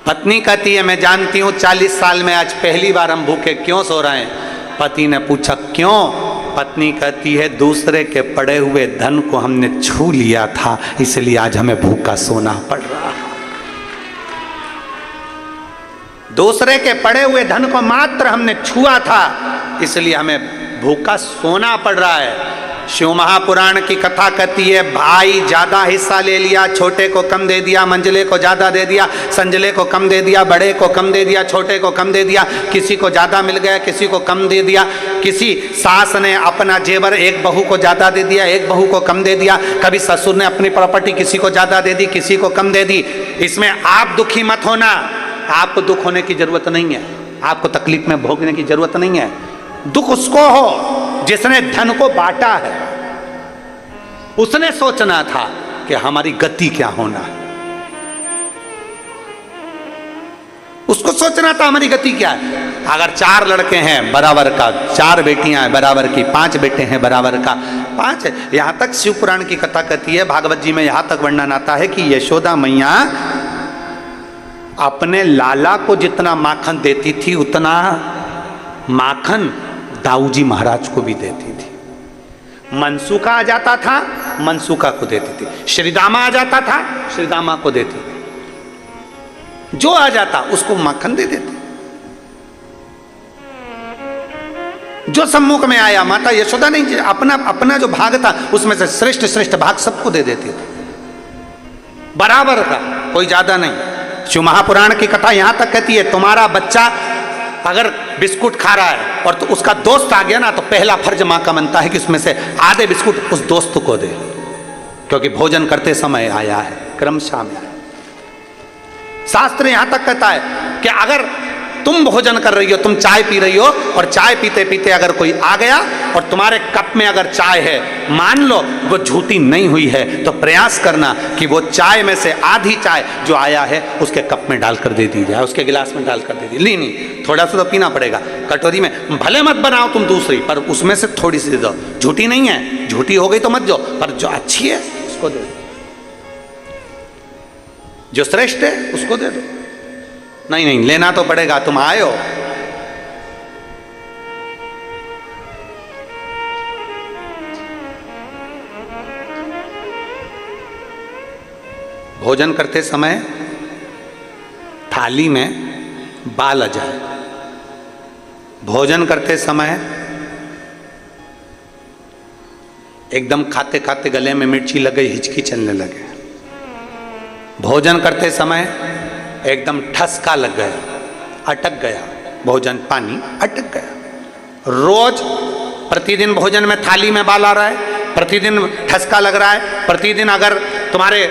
Speaker 1: पत्नी कहती है मैं जानती हूं 40 साल में आज पहली बार हम भूखे क्यों सो रहे हैं। पति ने पूछा क्यों। पत्नी कहती है दूसरे के पड़े हुए धन को हमने छू लिया था, इसलिए आज हमें भूखा सोना पड़ रहा है। दूसरे के पड़े हुए धन को मात्र हमने छुआ था, इसलिए हमें भूखा सोना पड़ रहा है। शिव महापुराण की कथा कहती है भाई ज्यादा हिस्सा ले लिया, छोटे को कम दे दिया, मंझले को ज्यादा दे दिया, संजले को कम दे दिया, बड़े को कम दे दिया, छोटे को कम दे दिया, किसी को ज्यादा मिल गया, किसी को कम दे दिया। किसी सास ने अपना जेवर एक बहू को ज्यादा दे दिया, एक बहू को कम दे दिया। कभी ससुर ने अपनी प्रॉपर्टी किसी को ज्यादा दे दी, किसी को कम दे दी। इसमें आप दुखी मत होना, आपको दुख होने की जरूरत नहीं है, आपको तकलीफ में भोगने की जरूरत नहीं है। दुख उसको हो जिसने धन को बांटा है। उसने सोचना था कि हमारी गति क्या होना है, उसको सोचना था हमारी गति क्या है। अगर 4 लड़के हैं बराबर का, 4 बेटियां हैं बराबर की, 5 बेटे हैं बराबर का, 5 है। यहां तक शिव पुराण की कथा कहती है, भागवत जी में यहां तक वर्णन आता है कि यशोदा मैया अपने लाला को जितना माखन देती थी उतना माखन दाऊजी महाराज को भी देती थी। मनसूका आ जाता था, मनसूका को देती थी। श्रीदामा आ जाता था, श्रीदामा को देती थी। जो आ जाता उसको माखन दे देते। जो सम्मुख में आया माता यशोदा नहीं, अपना अपना जो भाग था उसमें से श्रेष्ठ श्रेष्ठ भाग सबको दे देती थी, बराबर का, कोई ज्यादा नहीं। शिव महापुराण की कथा यहां तक कहती है तुम्हारा बच्चा अगर बिस्कुट खा रहा है और तो उसका दोस्त आ गया ना, तो पहला फर्ज माँ का बनता है कि उसमें से आधे बिस्कुट उस दोस्त को दे, क्योंकि भोजन करते समय आया है, क्रमशः में आया। शास्त्र यहां तक कहता है कि अगर तुम भोजन कर रही हो, तुम चाय पी रही हो और चाय पीते पीते अगर कोई आ गया और तुम्हारे कप में अगर चाय है, मान लो वो झूठी नहीं हुई है, तो प्रयास करना कि वो चाय में से आधी चाय जो आया है उसके कप में डालकर दे दी जाए, उसके गिलास में डालकर दे दी। नहीं, थोड़ा सा तो पीना पड़ेगा। कटोरी में भले मत बनाओ तुम दूसरी, पर उसमें से थोड़ी सी दे दो। झूठी नहीं है, झूठी हो गई तो मत दो, पर जो अच्छी है उसको दे दो, जो श्रेष्ठ है उसको दे दो। नहीं, लेना तो पड़ेगा, तुम आए हो। भोजन करते समय थाली में बाल आ जाए, भोजन करते समय एकदम खाते खाते गले में मिर्ची लग गई, हिचकी चलने लगे, भोजन करते समय एकदम ठसका लग गया, अटक गया भोजन, पानी अटक गया। रोज प्रतिदिन भोजन में थाली में बाल आ रहा है, प्रतिदिन ठसका लग रहा है, प्रतिदिन अगर तुम्हारे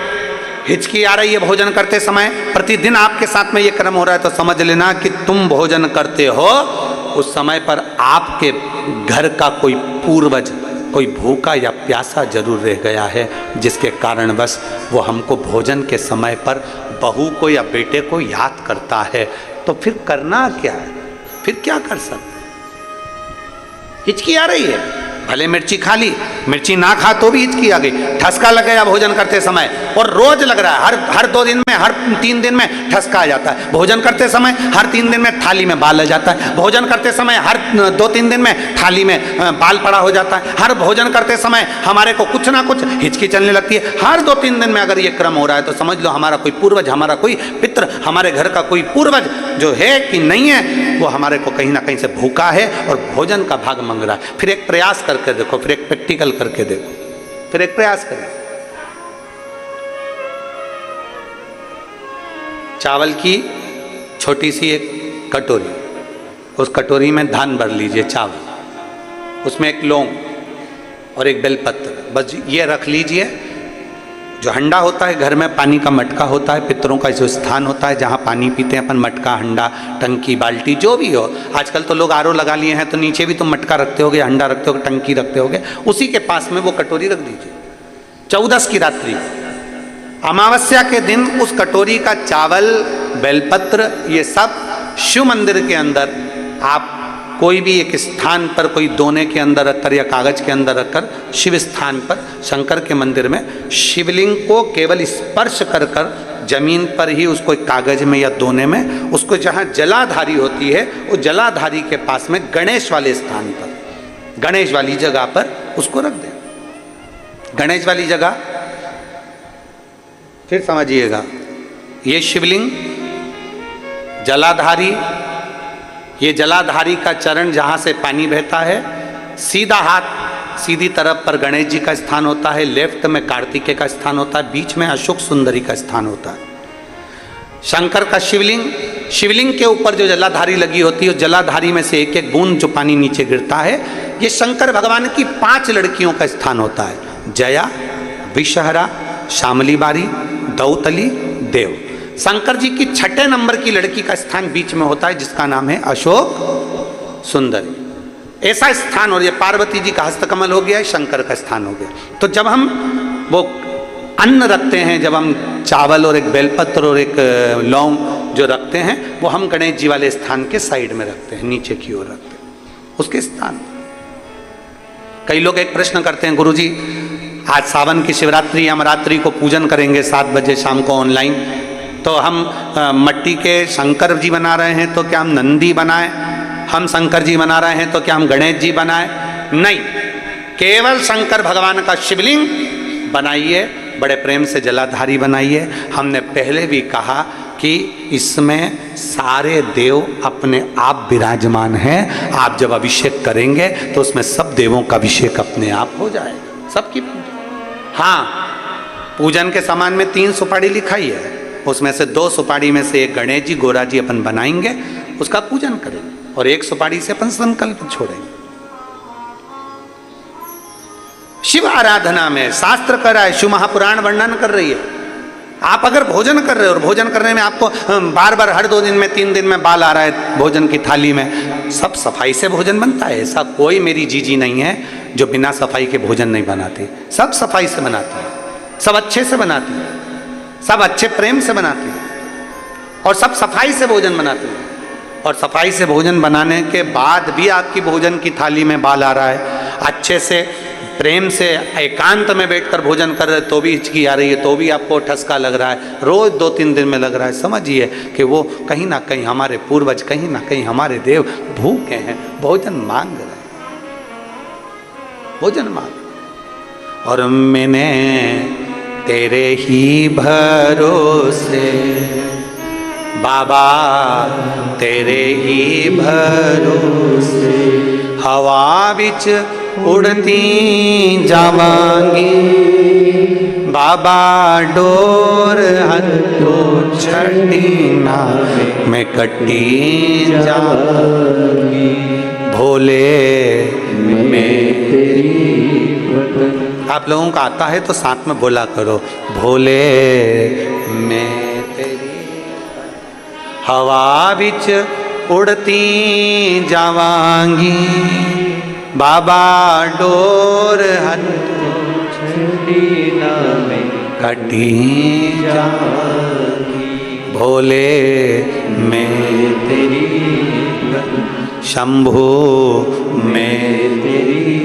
Speaker 1: हिचकी आ रही है भोजन करते समय, प्रतिदिन आपके साथ में ये क्रम हो रहा है, तो समझ लेना कि तुम भोजन करते हो उस समय पर आपके घर का कोई पूर्वज कोई भूखा या प्यासा जरूर रह गया है, जिसके कारणवश वो हमको भोजन के समय पर बहू को या बेटे को याद करता है। तो फिर करना क्या है, फिर क्या कर सकते? हिचकी आ रही है, भले मिर्ची खा ली, मिर्ची ना खा तो भी हिचकी आ गई, ठसका लग गया भोजन करते समय, और रोज लग रहा है, हर 2 दिन में, हर 3 दिन में ठसका आ जाता है। भोजन करते समय हर 3 दिन में थाली में बाल आ जाता है, भोजन करते समय हर 2-3 दिन में थाली में बाल पड़ा हो जाता है, हर भोजन करते समय हमारे को कुछ ना कुछ हिचकी चलने लगती है। हर 2-3 दिन में अगर ये क्रम हो रहा है तो समझ लो हमारा कोई पूर्वज, हमारा कोई पितृ, हमारे घर का कोई पूर्वज जो है कि नहीं है, वो हमारे को कहीं ना कहीं से भूखा है और भोजन का भाग मांग रहा है। फिर एक प्रयास करके देखो, फिर एक प्रैक्टिकल करके देखो, फिर एक प्रयास करें। चावल की छोटी सी एक कटोरी, उस कटोरी में धान भर लीजिए चावल, उसमें एक लौंग और एक बेलपत्र, बस ये रख लीजिए। जो हंडा होता है घर में, पानी का मटका होता है, पितरों का जो स्थान होता है जहाँ पानी पीते हैं अपन, मटका, हंडा, टंकी, बाल्टी, जो भी हो। आजकल तो लोग आरओ लगा लिए हैं, तो नीचे भी तुम मटका रखते होगे, हंडा रखते होगे, टंकी रखते होगे, उसी के पास में वो कटोरी रख दीजिए। 14 की रात्रि, अमावस्या के दिन उस कटोरी का चावल, बेलपत्र, ये सब शिव मंदिर के अंदर आप कोई भी एक स्थान पर, कोई दोने के अंदर रखकर या कागज के अंदर रखकर, शिव स्थान पर, शंकर के मंदिर में शिवलिंग को केवल स्पर्श कर कर जमीन पर ही उसको एक कागज में या दोने में, उसको जहाँ जलाधारी होती है वो जलाधारी के पास में गणेश वाले स्थान पर, गणेश वाली जगह पर उसको रख दें। गणेश वाली जगह, फिर समझिएगा, ये शिवलिंग जलाधारी, ये जलाधारी का चरण जहाँ से पानी बहता है, सीधा हाथ सीधी तरफ पर गणेश जी का स्थान होता है, लेफ्ट में कार्तिकेय का स्थान होता है, बीच में अशोक सुंदरी का स्थान होता है। शंकर का शिवलिंग, शिवलिंग के ऊपर जो जलाधारी लगी होती है, उस जलाधारी में से एक एक बूंद जो पानी नीचे गिरता है, ये शंकर भगवान की 5 लड़कियों का स्थान होता है, जया, विषहरा, शामली बारी, दौतली, देव। शंकर जी की 6ठे नंबर की लड़की का स्थान बीच में होता है, जिसका नाम है अशोक सुंदरी। ऐसा स्थान, और ये पार्वती जी का हस्तकमल हो गया, शंकर का स्थान हो गया। तो जब हम वो अन्न रखते हैं, जब हम चावल और एक बेलपत्र और एक लौंग जो रखते हैं, वो हम गणेश जी वाले स्थान के साइड में रखते हैं, नीचे की ओर रखते हैं उसके स्थान। कई लोग एक प्रश्न करते हैं, गुरुजी आज सावन की शिवरात्रि, हम रात्रि को पूजन करेंगे 7 बजे शाम को ऑनलाइन, तो हम मट्टी के शंकर जी बना रहे हैं, तो क्या हम नंदी बनाएं? हम शंकर जी बना रहे हैं तो क्या हम गणेश जी बनाएं? नहीं, केवल शंकर भगवान का शिवलिंग बनाइए, बड़े प्रेम से जलाधारी बनाइए। हमने पहले भी कहा कि इसमें सारे देव अपने आप विराजमान हैं। आप जब अभिषेक करेंगे तो उसमें सब देवों का अभिषेक अपने आप हो जाएगा, सबकी। हाँ, पूजन के सामान में 3 सुपारी लिखाई है, उसमें से 2 सुपारी में से एक गणेश जी, गोरा जी अपन बनाएंगे, उसका पूजन करेंगे। और एक सुपारी से अपन संकल्प छोड़ेंगे। शिव आराधना में शास्त्र कर रहा है, शिव महापुराण वर्णन कर रही है। आप अगर भोजन कर रहे हो और भोजन करने में आपको बार बार हर 2 दिन में 3 दिन में बाल आ रहा है भोजन की थाली में, सब सफाई से भोजन बनता है। ऐसा कोई मेरी जीजी नहीं है जो बिना सफाई के भोजन नहीं बनाती। सब सफाई से बनाती है, सब अच्छे से बनाती है, सब अच्छे प्रेम से बनाती है और सब सफाई से भोजन बनाती है। और सफाई से भोजन बनाने के बाद भी आपकी भोजन की थाली में बाल आ रहा है, अच्छे से प्रेम से एकांत में बैठकर भोजन कर रहे तो भी हिचकी आ रही है, तो भी आपको ठसका लग रहा है, रोज 2-3 दिन में लग रहा है, समझिए कि वो कहीं ना कहीं हमारे पूर्वज, कहीं ना कहीं हमारे देव भूखे हैं, भोजन मांग रहे हैं, भोजन मांग। और मैंने तेरे ही भरोसे बाबा, तेरे ही भरोसे हवा बिच उड़ती जावांगी बाबा, डोर हथो छड़ी ना मैं कटी जावांगी भोले मैं तेरी। आप लोगों को आता है तो साथ में बोला करो, भोले मैं तेरी हवा बिच उड़ती जावांगी बाबा, डोर हथो छड़ी ना मैं कटी जावांगी भोले मैं तेरी, शंभो मैं तेरी।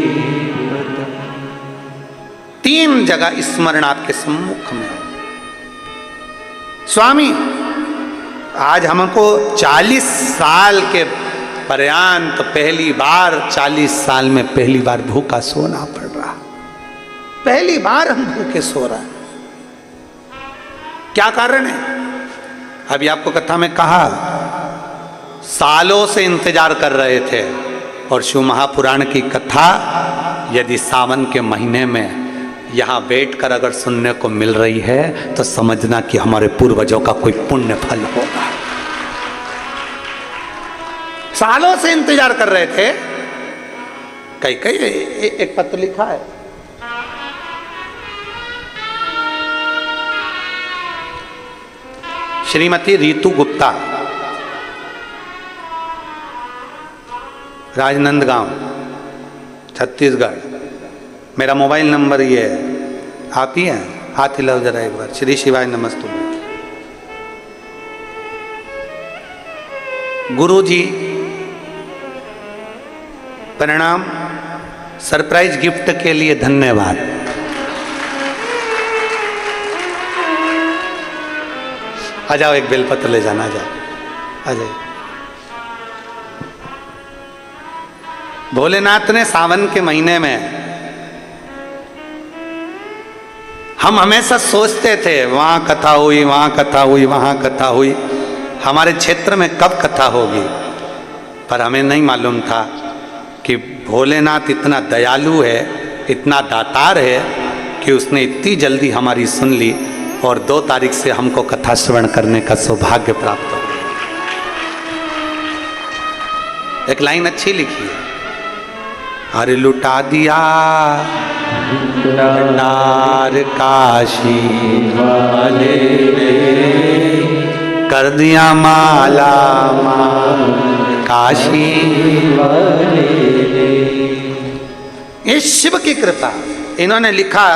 Speaker 1: 3 जगह स्मरण आपके सम्मुख में। स्वामी आज हमको 40 साल के पर्यंत पहली बार, 40 साल में पहली बार भूखा सोना पड़ रहा, पहली बार हम भूखे सो रहे हैं। क्या कारण है? अभी आपको कथा में कहा, सालों से इंतजार कर रहे थे। और शिव महापुराण की कथा यदि सावन के महीने में यहाँ बैठकर अगर सुनने को मिल रही है तो समझना कि हमारे पूर्वजों का कोई पुण्य फल होगा। सालों से इंतजार कर रहे थे। कई एक पत्र लिखा है, श्रीमती रीतू गुप्ता, राजनंदगांव, छत्तीसगढ़। मेरा मोबाइल नंबर ये है, आप ही हैं, हाथ हिलाओ जरा एक बार। श्री शिवाय नमस्तुभ्यं। गुरु जी प्रणाम, सरप्राइज गिफ्ट के लिए धन्यवाद। आ जाओ, एक बेलपत्र ले जाना, आ जाओ, आ जाओ। भोलेनाथ ने सावन के महीने में, हम हमेशा सोचते थे वहां कथा हुई, वहां कथा हुई, वहां कथा हुई, हमारे क्षेत्र में कब कथा होगी। पर हमें नहीं मालूम था कि भोलेनाथ इतना दयालु है, इतना दातार है कि उसने इतनी जल्दी हमारी सुन ली और 2 तारीख से हमको कथा श्रवण करने का सौभाग्य प्राप्त हो गया। एक लाइन अच्छी लिखी है, अरे लुटा दिया भंडार काशी वाले ने, कर दिया माला माल काशी वाले ने। ये शिव की कृपा। इन्होंने लिखा,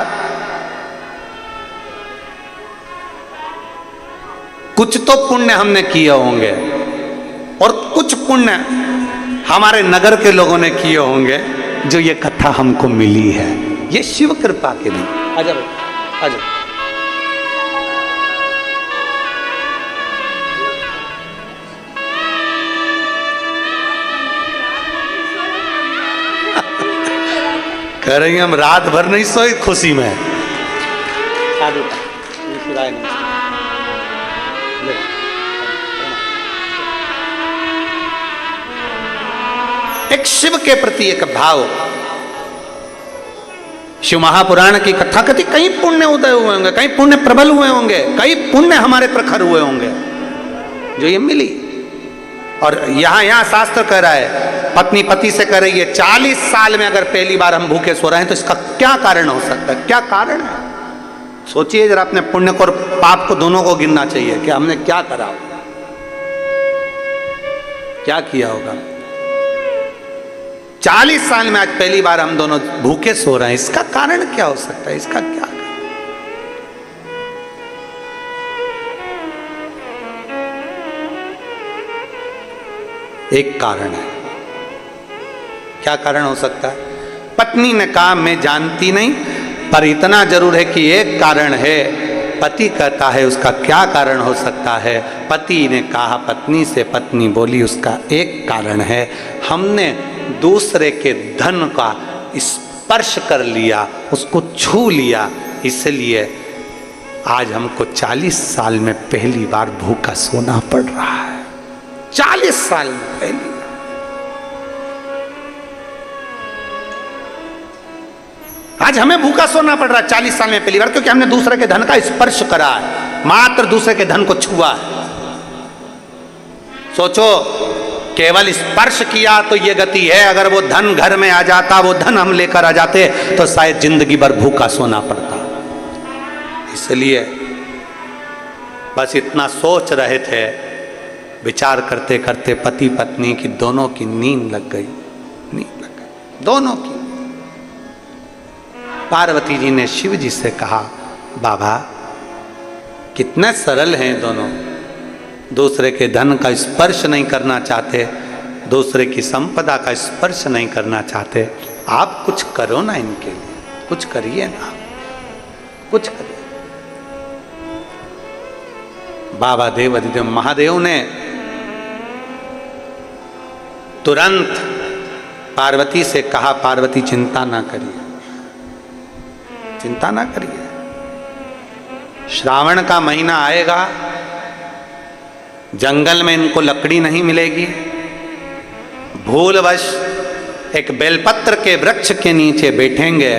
Speaker 1: कुछ तो पुण्य हमने किए होंगे और कुछ पुण्य हमारे नगर के लोगों ने किए होंगे जो ये कथा हमको मिली है। ये शिव कृपा के लिए। आ जाओ, आ जाओ। कह रही हम रात भर नहीं सोए खुशी में। एक शिव के प्रति एक भाव। शिव महापुराण की कथा कथी, कई पुण्य उदय हुए होंगे, कई पुण्य प्रबल हुए होंगे, कई पुण्य हमारे प्रखर हुए होंगे जो ये मिली। और यहाँ शास्त्र कह रहा है, पत्नी पति से कह रही है 40 साल में अगर पहली बार हम भूखे सो रहे हैं तो इसका क्या कारण हो सकता है? क्या कारण है? सोचिए जरा, अपने पुण्य को और पाप को दोनों को गिनना चाहिए कि हमने क्या करा होगा, क्या किया होगा। 40 साल में आज पहली बार हम दोनों भूखे सो रहे हैं, इसका कारण क्या हो सकता है? इसका क्या? एक कारण है। क्या कारण हो सकता है? पत्नी ने कहा मैं जानती नहीं, पर इतना जरूर है कि एक कारण है। पति कहता है उसका क्या कारण हो सकता है? पति ने कहा पत्नी से, पत्नी बोली उसका एक कारण है, हमने दूसरे के धन का स्पर्श कर लिया, उसको छू लिया, इसलिए आज हमको 40 साल में पहली बार भूखा सोना पड़ रहा है। 40 साल में पहली बार। आज हमें भूखा सोना पड़ रहा है 40 साल में पहली बार, क्योंकि हमने दूसरे के धन का स्पर्श करा है, मात्र दूसरे के धन को छुआ है। सोचो, केवल स्पर्श किया तो ये गति है, अगर वो धन घर में आ जाता, वो धन हम लेकर आ जाते तो शायद जिंदगी भर भूखा सोना पड़ता। इसलिए बस इतना सोच रहे थे, विचार करते करते पति पत्नी की दोनों की नींद लग गई, नींद लग गई दोनों की। पार्वती जी ने शिव जी से कहा, बाबा कितने सरल हैं दोनों, दूसरे के धन का स्पर्श नहीं करना चाहते, दूसरे की संपदा का स्पर्श नहीं करना चाहते, आप कुछ करो ना इनके लिए, कुछ करिए ना, कुछ करिए। बाबा देव अधिदेव महादेव ने तुरंत पार्वती से कहा, पार्वती चिंता ना करिए, चिंता ना करिए, श्रावण का महीना आएगा, जंगल में इनको लकड़ी नहीं मिलेगी, भूलवश एक बेलपत्र के वृक्ष के नीचे बैठेंगे,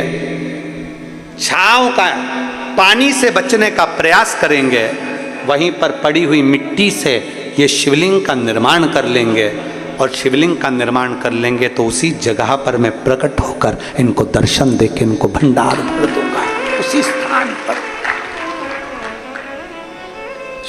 Speaker 1: छांव का पानी से बचने का प्रयास करेंगे, वहीं पर पड़ी हुई मिट्टी से ये शिवलिंग का निर्माण कर लेंगे, और शिवलिंग का निर्माण कर लेंगे तो उसी जगह पर मैं प्रकट होकर इनको दर्शन देकर इनको भंडार भर दूंगा, उसी स्थान पर।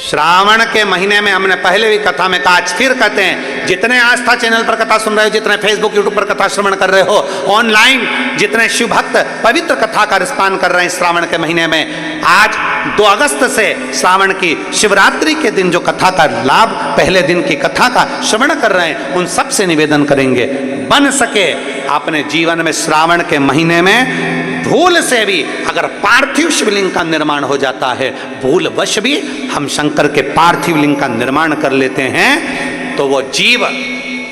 Speaker 1: श्रावण के महीने में हमने पहले भी कथा में कहा, आज फिर कहते हैं, जितने आस्था चैनल पर कथा सुन रहे हो, जितने फेसबुक यूट्यूब पर कथा श्रवण कर रहे हो, ऑनलाइन जितने शिव भक्त पवित्र कथा का रिस्पान कर रहे हैं श्रावण के महीने में, आज 2 अगस्त से श्रावण की शिवरात्रि के दिन जो कथा का लाभ, पहले दिन की कथा का श्रवण कर रहे हैं, उन सब से निवेदन करेंगे, बन सके अपने जीवन में श्रावण के महीने में भूल से भी अगर पार्थिव शिवलिंग का निर्माण हो जाता है, भूलवश भी हम शंकर के पार्थिव लिंग का निर्माण कर लेते हैं, तो वो जीव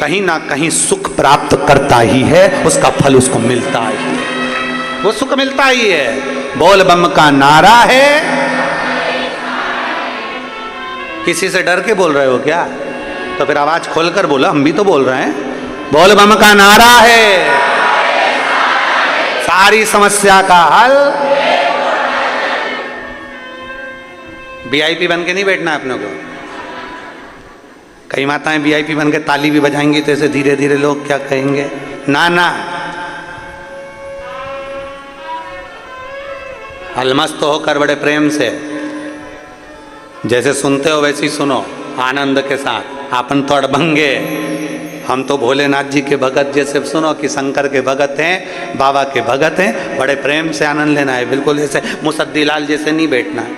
Speaker 1: कहीं ना कहीं सुख प्राप्त करता ही है, उसका फल उसको मिलता ही है, वो सुख मिलता ही है। बोल बम का नारा है। किसी से डर के बोल रहे हो क्या? तो फिर आवाज खोलकर बोलो, हम भी तो बोल रहे हैं। बोल बम का नारा है, सारी समस्या का हल। वीआईपी बन के नहीं बैठना है अपने को। कई माताएं वीआईपी बन के ताली भी बजाएंगी तो ऐसे धीरे धीरे लोग क्या कहेंगे, ना ना, अलमस्त होकर बड़े प्रेम से, जैसे सुनते हो वैसे ही सुनो, आनंद के साथ। आपन तो अड़भंगे, हम तो भोलेनाथ जी के भगत, जैसे सुनो कि शंकर के भगत हैं, बाबा के भगत हैं, बड़े प्रेम से आनंद लेना है। बिल्कुल जैसे मुसद्दीलाल जैसे नहीं बैठना है।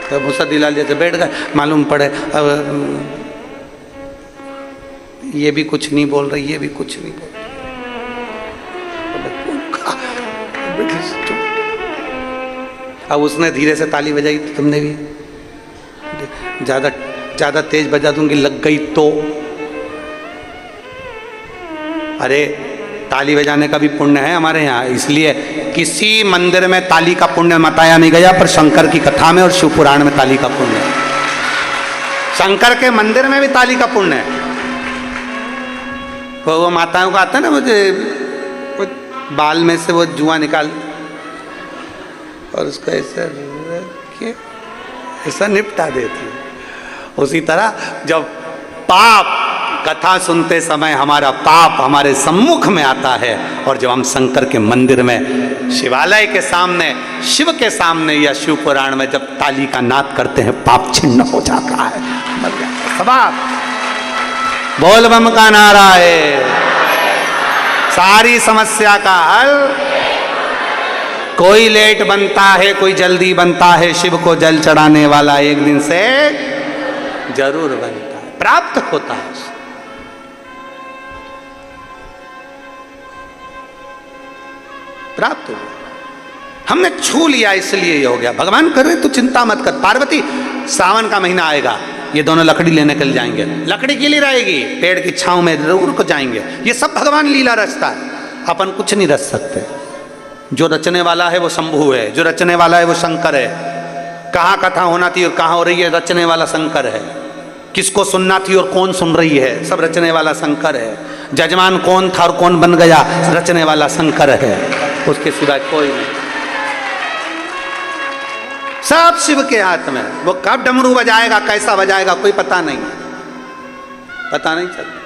Speaker 1: तो मुसद्दीलाल जैसे बैठ गए, मालूम पड़े अब ये भी कुछ नहीं बोल रही, ये भी कुछ नहीं बोल रही। अब उसने धीरे से ताली बजाई तो तुमने भी ज्यादा तेज बजा दूंगी, लग गई तो। अरे ताली बजाने का भी पुण्य है हमारे यहाँ, इसलिए किसी मंदिर में ताली का पुण्य बताया नहीं गया, पर शंकर की कथा में और शिव पुराण में ताली का पुण्य है। शंकर के मंदिर में भी ताली का पुण्य है। वो माताओं को आता है ना, मुझे बाल में से वो जुआ निकाल और उसको ऐसा निपटा देती, उसी तरह जब पाप कथा सुनते समय हमारा पाप हमारे सम्मुख में आता है और जब हम शंकर के मंदिर में शिवालय के सामने शिव के सामने या शिव पुराण में जब ताली का नाद करते हैं पाप छिन्न हो जाता है, मर जाता है। सवाब बोल बम का नारा है, सारी समस्या का हल। कोई लेट बनता है कोई जल्दी बनता है, शिव को जल चढ़ाने वाला एक दिन से जरूर बनता है, प्राप्त होता है। प्राप्त हो गया, हमने छू लिया इसलिए ये हो गया। भगवान कर रहे तो चिंता मत कर। पार्वती सावन का महीना आएगा, ये दोनों लकड़ी लेने के लिए जाएंगे, लकड़ी के लिए रहेगी, पेड़ की छांव में जरूर को जाएंगे। ये सब भगवान लीला रचता है, अपन कुछ नहीं रच सकते। जो रचने वाला है वो शंभु है, जो रचने वाला है वो शंकर है। कहाँ कथा होना थी और कहाँ हो रही है, रचने वाला शंकर है। किसको सुनना थी और कौन सुन रही है, सब रचने वाला शंकर है। जजमान कौन था और कौन बन गया, रचने वाला शंकर है, उसके सिवाय कोई नहीं। सब शिव के हाथ में। वो कब डमरू बजाएगा कैसा बजाएगा कोई पता नहीं, पता नहीं चलता।